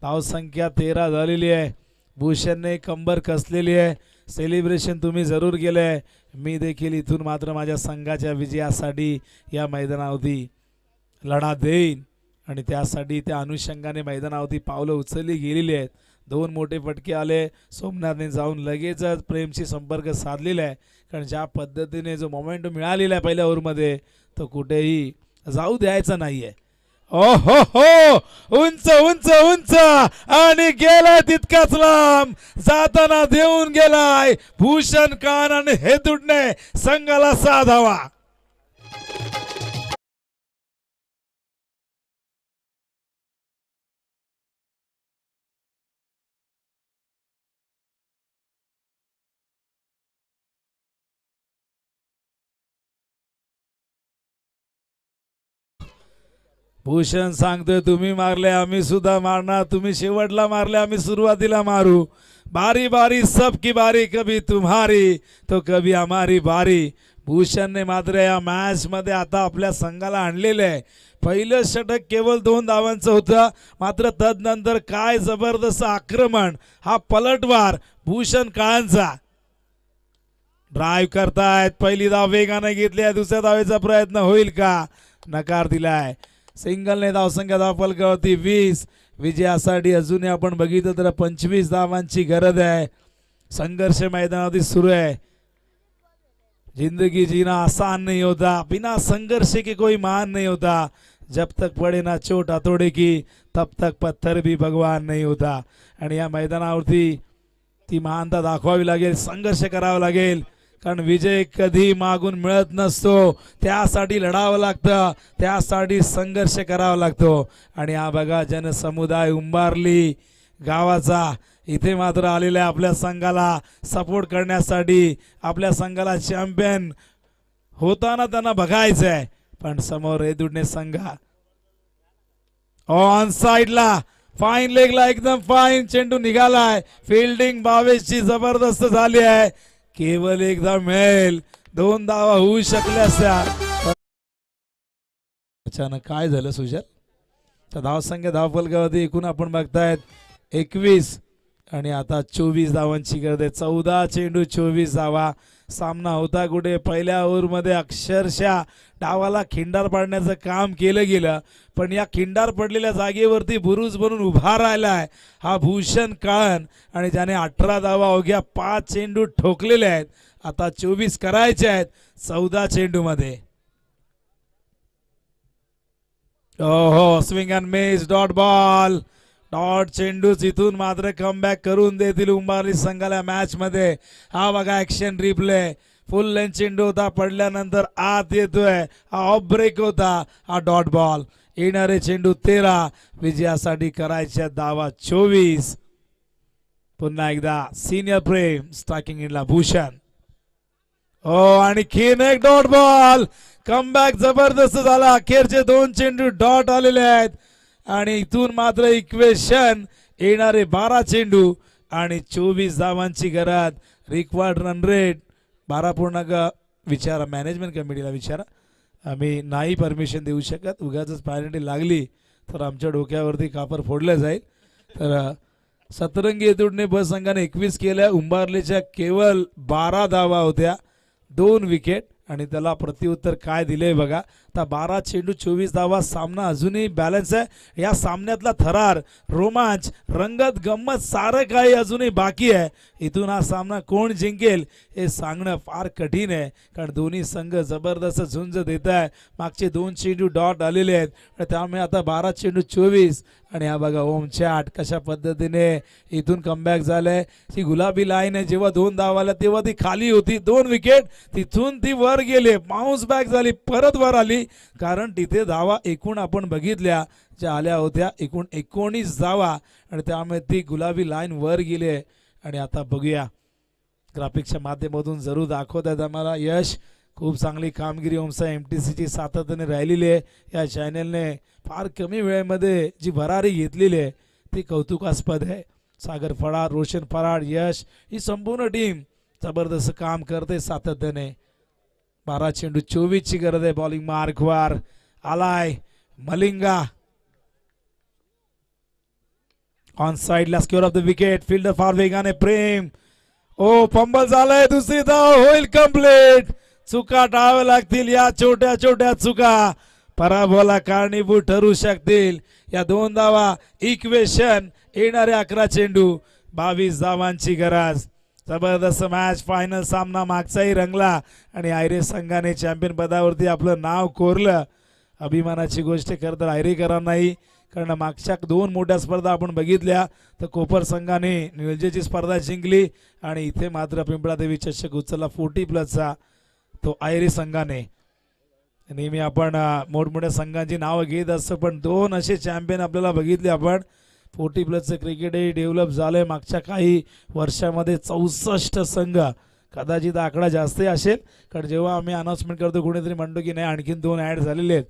धावसंख्या 13 झालेली आहे. भूषणने कंबर कसलेली आहे. सेलिब्रेशन तुम्ही जरूर केलंय. मी देखील इथून मात्र माझ्या संघाच्या विजयासाठी या मैदानावरती लढा देईन आणि त्यासाठी त्या अनुषंगाने मैदानावरती पावलं उचलली गेलेली आहेत. 2 मोठे फटके आले. सोमनाथने जाऊन लगेचच प्रेमशी संपर्क साधलेला आहे, कारण ज्या पद्धतीने जो मोमेंट मिळालेला आहे पहिल्या ओव्हरमध्ये तो कुठेही जाऊ द्यायचा नाहीये. ओ हो हो उंच उंच उंच आणि गेलाय तितकाच लांब. जाताना देऊन गेलाय भूषण कान आणि हेदुडणे संघाला 6 धावा. भूषण सांगतोय तुम्ही मारले आम्ही सुद्धा मारणार, तुम्ही शेवटला मारले आम्ही सुरुवातीला मारू. बारी बारी सबकी बारी, कभी तुम्हारी तो कभी हमारी बारी. भूषणने मात्र या मॅच मध्ये आता आपल्या संघाला आणलेले आहे. पहिलं षटक केवळ 2 धावांचं होतं, मात्र तदनंतर काय जबरदस्त आक्रमण, हा पलटवार भूषण काळांचा. ड्राईव्ह करतायत, पहिली धाव वेगाने घेतली आहे. दुसऱ्या धावेचा प्रयत्न होईल का? नकार दिलाय. सिंगलने धावसंख्या धावफलकावरती 20. विजयासाठी अजूनही आपण बघितलं तर 25 धावांची गरज आहे. संघर्ष मैदानावरती सुरू आहे. जिंदगी जीना आसान नहीं होता, बिना संघर्ष के कोई महान नहीं होता. जब तक पडे ना चोट हथौड़े की तब तक पत्थर भी भगवान नहीं होता. आणि या मैदानावरती ती महानता दाखवावी लागेल, संघर्ष करावा लागेल, कारण विजय कधी मागून मिळत नसतो. त्यासाठी लढावं लागतं, त्यासाठी संघर्ष करावा लागतो. आणि हा बघा जनसमुदाय उंबारली गावाचा इथे मात्र आलेला आहे आपल्या संघाला सपोर्ट करण्यासाठी. आपल्या संघाला चॅम्पियन होताना त्यांना बघायचं आहे. पण समोर हेदुडणे संघ ऑन साइडला फाईन लेगला एकदम फाईन चेंडू निघालाय. फिल्डिंग 22 ची जबरदस्त झाली आहे. केवळ एकदा मिळेल, 2 धावा होऊ शकल्या असत्या. अचानक काय झालं सुजल? तर धावसंख्या धावफलकावरती एकूण आपण बघतायत 21 आणि आता 24 धावांची गरज आहे. 14 चेंडू 24 धावा. सामना होता कुठे? पहिल्या ओव्हरमध्ये अक्षरशः डावाला खिंडार पाडण्याचं काम केलं गेलं, पण या खिंडार पडलेल्या जागेवरती बुरुज बनून उभा राहिलाय हा भूषण काळन, आणि ज्याने 18 धावा अवघ्या 5 चेंडू ठोकलेले आहेत. आता 24 करायचे आहेत 14 चेंडू मध्ये. ओहो swing and miss, dot ball. Dot चेंडू इथून मात्र कमबॅक करून देतील उंबारली संघाला मॅच मध्ये. हा बघा ऍक्शन रिप्ले. फुल लेंथ चेंडू होता, पडल्यानंतर आत येतोय. हा ऑफ ब्रेक होता, हा डॉट बॉल. येणारे चेंडू 13, विजयासाठी करायच्या धावा 24. पुन्हा एकदा सिनियर प्रेम स्ट्रायकिंग इनला भूषण. आणखीन एक डॉट बॉल. कमबॅक जबरदस्त झाला. अखेरचे 2 चेंडू डॉट आलेले आहेत आणि इथून मात्र इक्वेशन. येणारे 12 चेंडू आणि 24 धावांची गरज. रिक्वायर्ड रन रेट 12 विचारा मॅनेजमेंट कमिटीला विचारा. आम्ही नाही परमिशन देऊ शकत. उगाच पॅरेंटी लागली तर आमच्या डोक्यावरती कापर फोडलं जाईल. तर सतरंगी येतुडने ब संघाने 21 केल्या. उंबारलेच्या केवळ 12 धावा होत्या, 2 विकेट आणि त्याला प्रत्युत्तर काय दिले बघा. आता 12 चेंडू 24 धावा. सामना अजूनही बॅलन्स आहे. या सामन्यातला थरार, रोमांच, रंगत, गंमत सारं काही अजूनही बाकी आहे. इथून हा सामना कोण जिंकेल हे सांगणं फार कठीण आहे, कारण दोन्ही संघ जबरदस्त झुंज देत आहे. मागचे 2 चेंडू डॉट आलेले आहेत आणि त्यामुळे आता 12 चेंडू 24. आणि हा बघा ओम चॅट कशा पद्धतीने इथून कमबॅक झालंय. ती गुलाबी लाईन आहे, जेव्हा 2 धावाला तेव्हा ती खाली होती, 2 विकेट. तिथून ती वर गेली, बाउन्स बॅक झाली, परत वर आली, कारण तिथे धावा एकूण आपण बघितल्या ज्या आल्या होत्या एकूण 19 धावा आणि त्यामुळे ती गुलाबी लाईन वर गेली. आणि आता बघूया ग्राफिक्सच्या माध्यमातून जरूर दाखवत आहेत आम्हाला यश. खूप चांगली कामगिरी ओमसा MTCची सातत्याने राहिलेली आहे. या चॅनलने फार कमी वेळेमध्ये जी भरारी घेतलेली आहे ती कौतुकास्पद आहे. सागर फराड, रोशन फराड, यश, ही संपूर्ण टीम जबरदस्त काम करते सातत्याने. 12 चेंडू 24 ची गरज आहे. बॉलिंग मार्कवर आलाय मलिंगा. ऑन साइडला square of the wicket. Fielder फार वेगाने प्रेम. फंबल झालाय. दुसरी धाव होईल कंप्लीट. चुका टाळाव्या लागतील. या छोट्या छोट्या चुका पराभवाला कारणीभूत ठरू शकतील. या 2 धावा इक्वेशन. येणारे 11 चेंडू 22 धावांची गरज. जबरदस्त मॅच. फायनल सामना मागचाही रंगला आणि आयरे संघाने चॅम्पियन पदावरती आपलं नाव कोरलं. अभिमानाची गोष्ट खरं तर आयरेकरांनाही, कारण मागच्या 2 मोठ्या स्पर्धा आपण बघितल्या तर कोपर संघाने निळजेची स्पर्धा जिंकली आणि इथे मात्र पिंपळादेवी चषक उचलला 40+चा तो आयरे संघाने. नेहमी आपण मोठमोठ्या संघांची नावं घेत असतो, पण 2 असे चॅम्पियन आपल्याला बघितले आपण. 40+चं क्रिकेटही डेव्हलप झालंय मागच्या काही वर्षामध्ये. 64 संघ, कदाचित आकडा जास्तही असेल, कारण जेव्हा आम्ही अनाउन्समेंट करतो कोणीतरी म्हणतो की नाही आणखीन 2 ॲड झालेले आहेत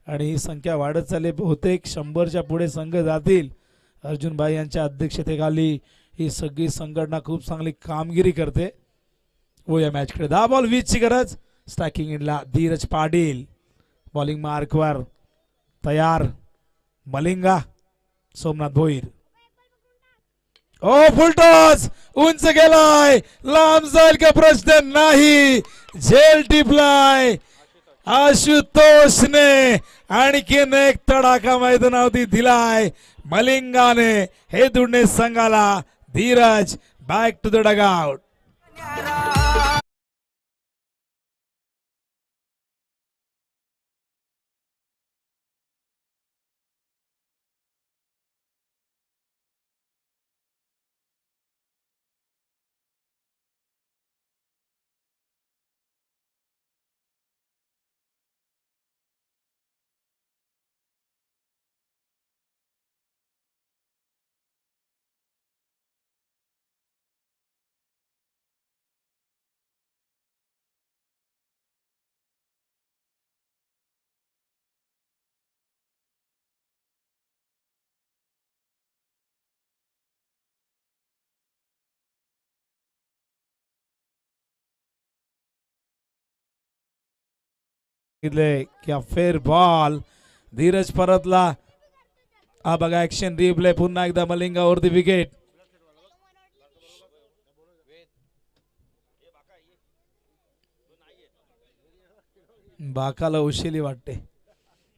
आणि ही संख्या वाढत चालली. बहुतेक 100च्या पुढे संघ जातील. अर्जुनभाई यांच्या अध्यक्षतेखाली ही सगळी संघटना खूप चांगली कामगिरी करते. या मॅचकडे 10 बॉल 20 ची गरज. स्ट्रायकिंग इनला धीरज पाटील. बॉलिंग मार्कवर तयार मलिंगा. सोमनाथ भोईर. फुलटॉस उंच गेलाय. लांब जाईल का प्रश्न नाही. झेल टिपलाय आशुतोषने. आणखीन एक तडाखा मैदानावरती दिलाय मलिंगाने. हे दुडणे संघाला. Dheeraj back to the dugout. क्या फेर बॉल. धीरज परतला. हा बघा ऍक्शन रिप्ले. पुन्हा एकदा मलिंगावरती विकेट. बाकाला उशिली वाटते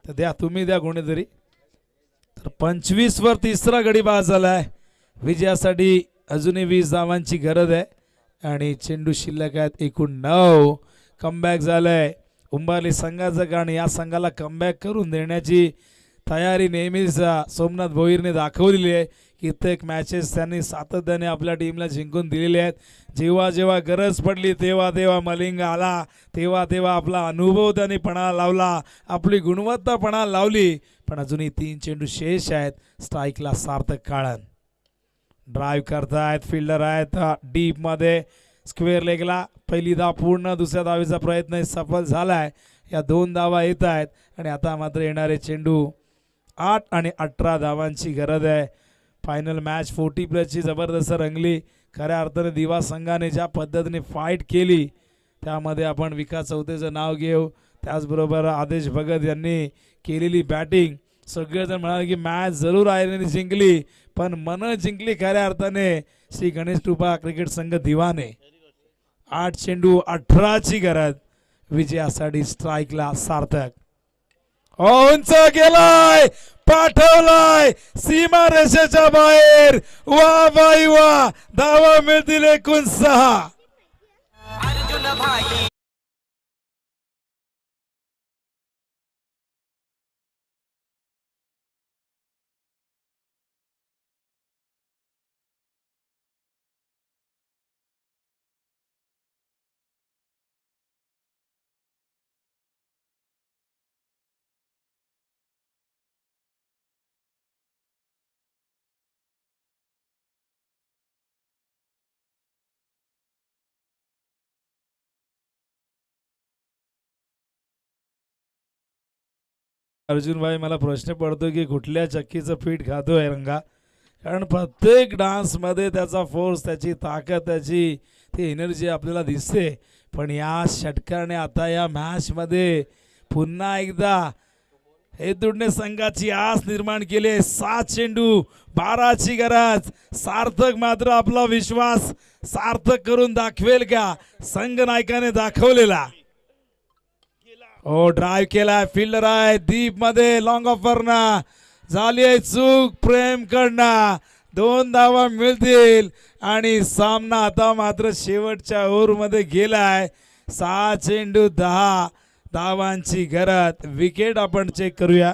तर द्या, तुम्ही द्या कोणीतरी. तर 25 वर 3रा गडी बाद झालाय. विजयासाठी अजूनही 20 धावांची गरज आहे आणि चेंडू शिल्लक आहेत एकूण 9. कमबॅक झालंय उंबारली संघाचं, कारण या संघाला कमबॅक करून देण्याची तयारी नेहमीच सोमनाथ भोईरने दाखवलेली आहे. कित्येक मॅचेस त्यांनी सातत्याने आपल्या टीमला जिंकून दिलेले आहेत. जेव्हा जेव्हा गरज पडली तेव्हा तेव्हा मलिंग आला, तेव्हा तेव्हा आपला अनुभव त्यांनी पणाला लावला, आपली गुणवत्ता पणाला लावली. पण अजूनही 3 चेंडू शेष आहेत. स्ट्राईकला सार्थक काळन ड्राईव्ह करतायत, फिल्डर आहेत डीप मध्ये स्क्वेअर लेगला. पहिली धाव पूर्ण, दुसऱ्या धावेचा प्रयत्न सफल झालाय. या 2 धावा येत आहेत आणि आता मात्र येणारे चेंडू 8 आणि 18 धावांची गरज आहे. फायनल मॅच 40+ची जबरदस्त रंगली. खऱ्या अर्थाने दिवा संघाने ज्या पद्धतीने फाईट केली त्यामध्ये आपण विकास चौथेचं नाव घेऊ. त्याचबरोबर आदेश भगत यांनी केलेली बॅटिंग, सगळेजण म्हणाले की मॅच जरूर आयर्लंडने जिंकली, पण मन जिंकली खऱ्या अर्थाने श्री गणेश कृपा क्रिकेट संघ दिवाने. 8 चेंडू 18ची गरज विजयासाठी. स्ट्राईकला सार्थक उंच गेलाय, पाठवलाय सीमा रेषेच्या बाहेर. वा बाई वा, धावा मिळतील एकूण 6. अर्जुन भाई, मला प्रश्न पडतो की कुठल्या चक्कीचं पीठ खातोय रंगा, कारण प्रत्येक डान्समध्ये त्याचा फोर्स, त्याची ताकद, त्याची ती एनर्जी आपल्याला दिसते. पण या षटकाने आता या मॅचमध्ये पुन्हा एकदा हे दुडणे संघाची आस निर्माण केली. 7 चेंडू 12ची गरज. सार्थक मात्र आपला विश्वास सार्थक करून दाखवेल का? संघ नायकाने दाखवलेला. ओ ड्राईव्ह केलाय, फिल्डर आहे डीप मध्ये, लॉंग ऑफर ना झाली आहे चूक प्रेम कडना. 2 धावा मिळतील आणि सामना आता मात्र शेवटच्या ओव्हरमध्ये गेलाय. 6 चेंडू 10 धावांची गरज. विकेट आपण चेक करूया.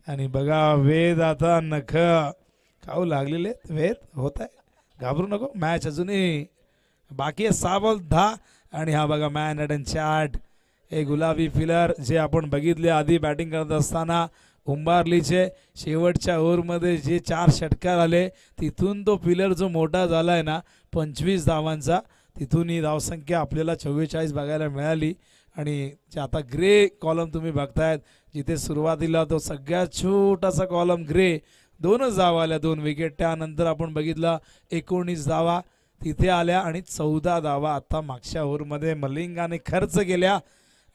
आणि बघा वेद आता नख खाऊ लागलेले. वेद होत आहे, घाबरू नको, मॅच अजूनही बाकी आहे. 6 बॉल 10. आणि हा बघा मॅन ॲट अँड चॅट, हे गुलाबी फिलर जे आपण बघितले आधी बॅटिंग करत असताना उंबारलीचे शेवटच्या ओव्हरमध्ये जे 4 षटकार आले तिथून तो फिलर जो मोठा झाला आहे ना 25 धावांचा, तिथून ही धावसंख्या आपल्याला 44 बघायला मिळाली. आणि जे आता ग्रे कॉलम तुम्ही बघतायत, जिथे सुरुवातीला तो सगळ्यात छोटासा कॉलम ग्रे, 2च धावा आल्या, 2 विकेट. त्यानंतर आपण बघितलं 19 धावा तिथे आल्या आणि 14 धावा आता मागच्या ओव्हरमध्ये मलिंगाने खर्च केल्या.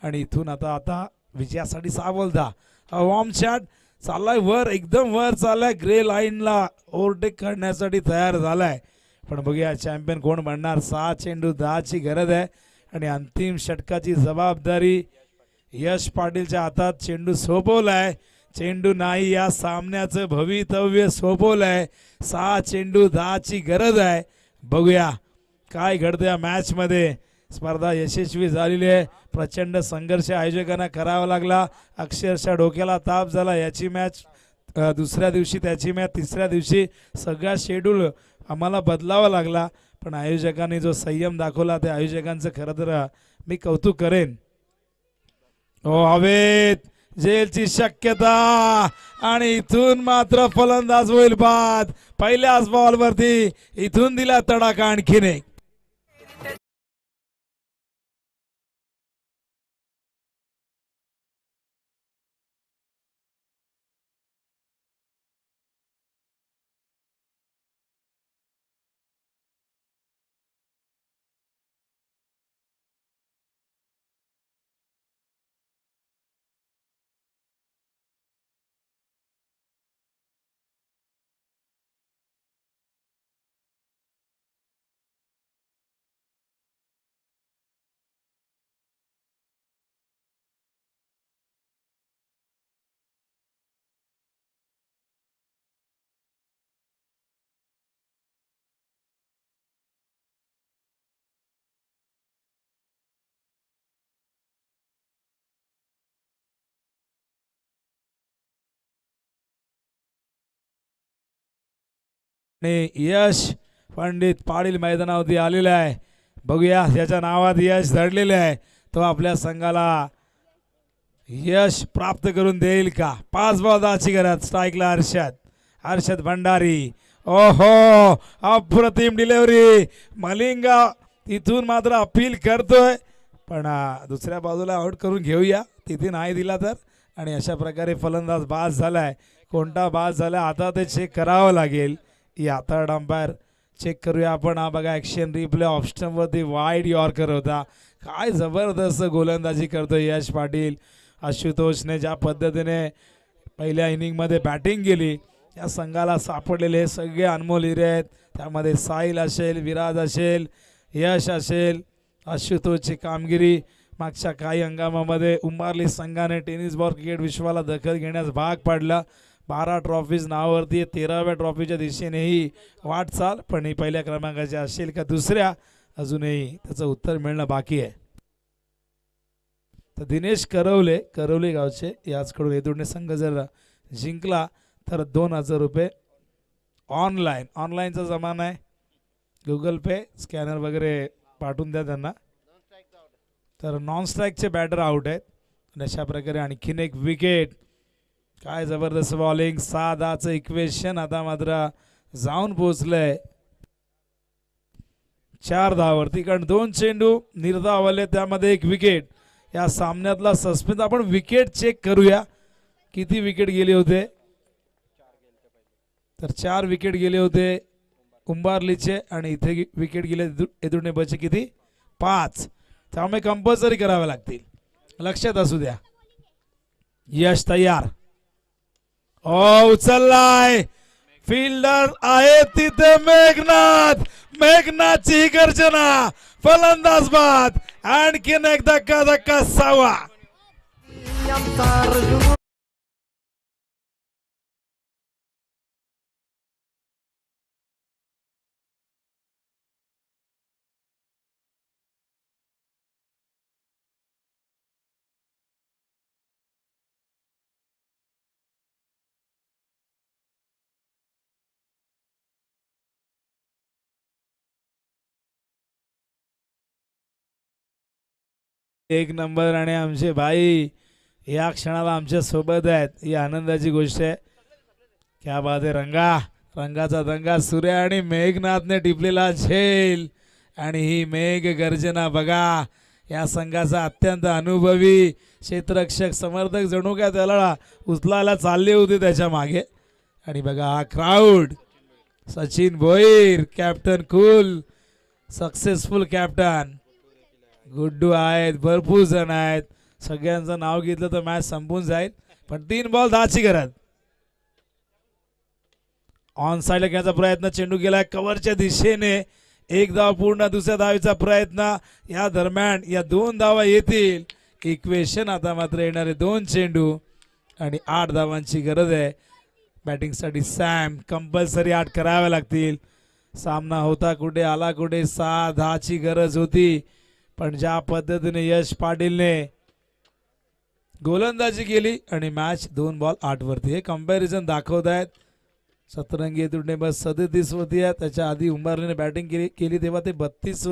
आणि इथून आता विजयासाठी 6 बॉल 10. वॉर्म शॉट चाललाय वर, एकदम वर चाललाय, ग्रे लाईनला ओव्हरटेक करण्यासाठी तयार झालाय. पण बघूया चॅम्पियन कोण बनणार. 6 चेंडू 10ची गरज आहे आणि अंतिम षटकाची जबाबदारी यश पाटीलच्या हातात. चेंडू सोपवलाय, चेंडू नाही, या सामन्याचं भवितव्य सोपवलंय. 6 चेंडू 10ची गरज आहे. बघूया काय घडतं या मॅच मध्ये. स्पर्धा यशस्वी झालेली आहे. प्रचंड संघर्ष आयोजकांना करावा लागला, अक्षरशः डोक्याला ताप झाला. याची मॅच दुसऱ्या दिवशी, त्याची मॅच तिसऱ्या दिवशी, सगळा शेड्यूल आम्हाला बदलावा लागला. पण आयोजकांनी जो संयम दाखवला त्या आयोजकांचं खरं तर मी कौतुक करेन. ओ हवेत जेलची शक्यता आणि इथून मात्र फलंदाज होईल बाद. पहिल्याच बॉलवरती इथून दिला तडाखा आणखीन एक. यश पंडित पाटील मैदानावरती आलेला आहे. बघूया ज्याच्या नावात यश दडलेले आहे तो आपल्या संघाला यश प्राप्त करून देईल का? 5 बॉल 10ची गरज. स्ट्राईकला हर्षद भंडारी. ओहो, अप्रतिम डिलिव्हरी. मलिंगा तिथून मात्र अपील करतोय, पण दुसऱ्या बाजूला आउट करून घेऊया तिथे नाही दिला तर. आणि अशा प्रकारे फलंदाज बाद झालाय. कोणता बाद झाला आता ते चेक करावं लागेल. या थर्ड अंपायर चेक करूया आपण. हा बघा ॲक्शन रिप्ले ऑप्शनवरती वाईड यॉर्कर होता. काय जबरदस्त गोलंदाजी करतोय यश पाटील. आशुतोषने ज्या पद्धतीने पहिल्या इनिंगमध्ये बॅटिंग केली, या संघाला सापडलेले सगळे अनमोल हिरे आहेत. त्यामध्ये साहिल असेल, विराज असेल, यश असेल, आशुतोषची कामगिरी मागच्या काही हंगामामध्ये उंबारली संघाने टेनिस बॉल क्रिकेट विश्वाला दखल घेण्यास भाग पाडला. 12 ट्रॉफीज नावावरती 13व्या ट्रॉफीच्या दिशेनेही वाटचाल, पण ही पहिल्या क्रमांकाची असेल का दुसऱ्या, अजूनही त्याचं उत्तर मिळणं बाकी आहे. तर दिनेश करवले गावचे याचकडून येतुडणे संघ जर जिंकला तर 2000 रुपये ऑनलाईनचा जमाना आहे. गुगल पे स्कॅनर वगैरे पाठवून द्या त्यांना. तर नॉन स्ट्राईकचे बॅटर आउट आहेत. आणि अशा प्रकारे आणखीन एक विकेट. काय जबरदस्त बॉलिंग. 6-10चं इक्वेशन आता मात्र जाऊन पोहोचलंय 4 धावावरती, कारण 2 चेंडू निर्धावले, त्यामध्ये 1 विकेट. या सामन्यातला सस्पेन्स. आपण विकेट चेक करूया किती विकेट गेले होते. तर 4 विकेट गेले होते उंबारलीचे, आणि इथे विकेट गेले येदुडणे बचे किती 5. त्यामुळे कंपल्सरी करावे लागतील, लक्षात असू द्या. यश तयार. उचललाय. फिल्डर आहे तिथे मेघनाथची गर्जना. फलंदाज बाद. आणखीन एक धक्का 6वा. एक नंबर. आणि आमचे भाई या क्षणाला आमच्या सोबत आहेत, ही आनंदाची गोष्ट आहे. क्या बात आहे. रंगाचा दंगा सूर्य आणि मेघनाथने टिपलेला झेल. आणि ही मेघ गर्जना बघा. या संघाचा अत्यंत अनुभवी क्षेत्ररक्षक समर्थक जणू काय त्याला उचलायला चालले होते त्याच्या मागे. आणि बघा हा crowd. Sachin Bhoir captain cool, successful captain. Guddu आहेत, भरपूर जण आहेत. सगळ्यांचं नाव घेतलं तर मॅच संपून जाईल, पण 3 बॉल 10ची गरज. ऑन साईडला घ्यायचा प्रयत्न, चेंडू गेलाय कव्हरच्या दिशेने. 1 धाव पूर्ण, दुसऱ्या धावेचा प्रयत्न. या दरम्यान या 2 धावा येतील. इक्वेशन आता मात्र येणारे 2 चेंडू आणि 8 धावांची गरज आहे बॅटिंगसाठी. सॅम कंपल्सरी 8 कराव्या लागतील. सामना होता कुठे आला कुठे. 6-10ची गरज होती, पण ज्या पद्धतीने यश पाटीलने गोलंदाजी केली आणि मॅच 2 बॉल 8 वरती. हे कंपॅरिझन दाखवत आहेत. सतरंगी तुडणे बस 37 वरती आहे. त्याच्या आधी उंबारलीने बॅटिंग केली तेव्हा ते 32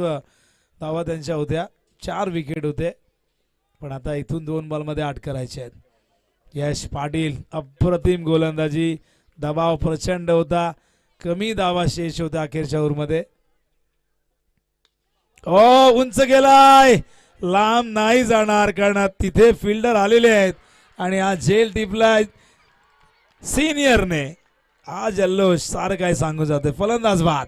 धावा त्यांच्या होत्या. 4 विकेट होते, पण आता इथून 2 बॉलमध्ये 8 करायचे आहेत. यश पाटील अप्रतिम गोलंदाजी. दबाव प्रचंड होता, कमी धावा शेष होता अखेरच्या ओव्हरमध्ये. उंच गेलाय, लांब नाही जाणार, कारण तिथे फिल्डर आलेले आहेत. आणि हा झेल टिपलाय सिनियरने. हा जल्लोष सारं काय सांगू जाते. फलंदाज बाद.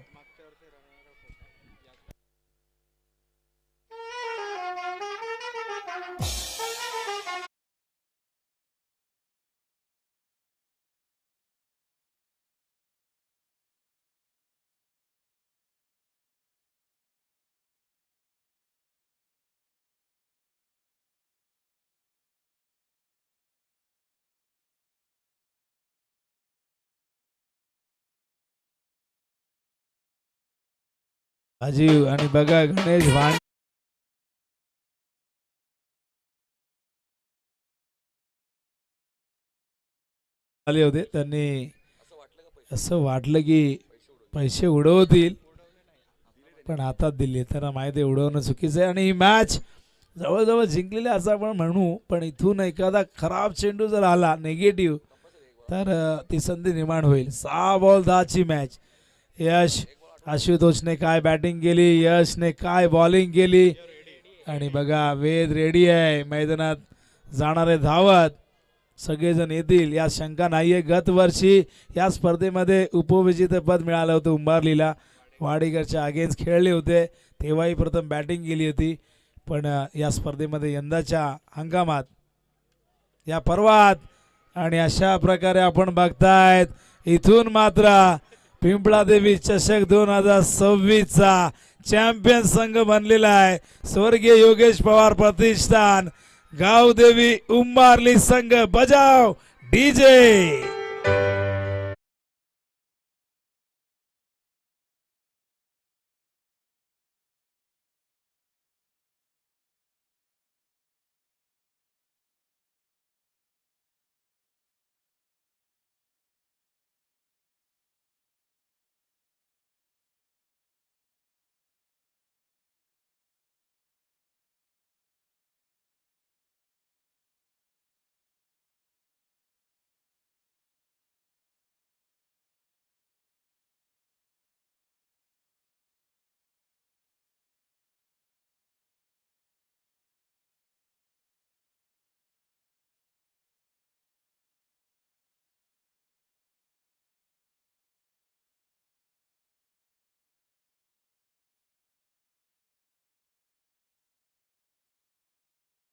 अजीव आणि बघा गणेश भांड आले होते. त्यांनी असं वाटलं की पैसे उडवतील, पण हातात दिले. त्यांना माहिती आहे उडवणं चुकीचं आहे. आणि ही मॅच जवळजवळ जिंकलेले असं आपण म्हणू, पण इथून एखादा खराब चेंडू जर आला नेगेटिव्ह तर ती संधी निर्माण होईल. 6 बॉल 10ची मॅच. यश आशुतोषने काय बॅटिंग केली, यशने काय बॉलिंग केली, आणि बघा वेद रेडी आहे मैदानात जाणारे धावत. सगळेजण येतील यात शंका नाहीये. गत वर्षी या स्पर्धेमध्ये उपविजेतेपद मिळालं होतं उंबारलीला. वाडेकरच्या अगेन्स्ट खेळले होते, तेव्हाही प्रथम बॅटिंग केली होती. पण या स्पर्धेमध्ये यंदाच्या हंगामात या पर्वात आणि अशा प्रकारे आपण बघतायत इथून मात्र पिंपळादेवी चषक 2026चा चॅम्पियन संघ बनलेला आहे. स्वर्गीय योगेश पवार प्रतिष्ठान गावदेवी उंबारली संघ. बजाव डीजे.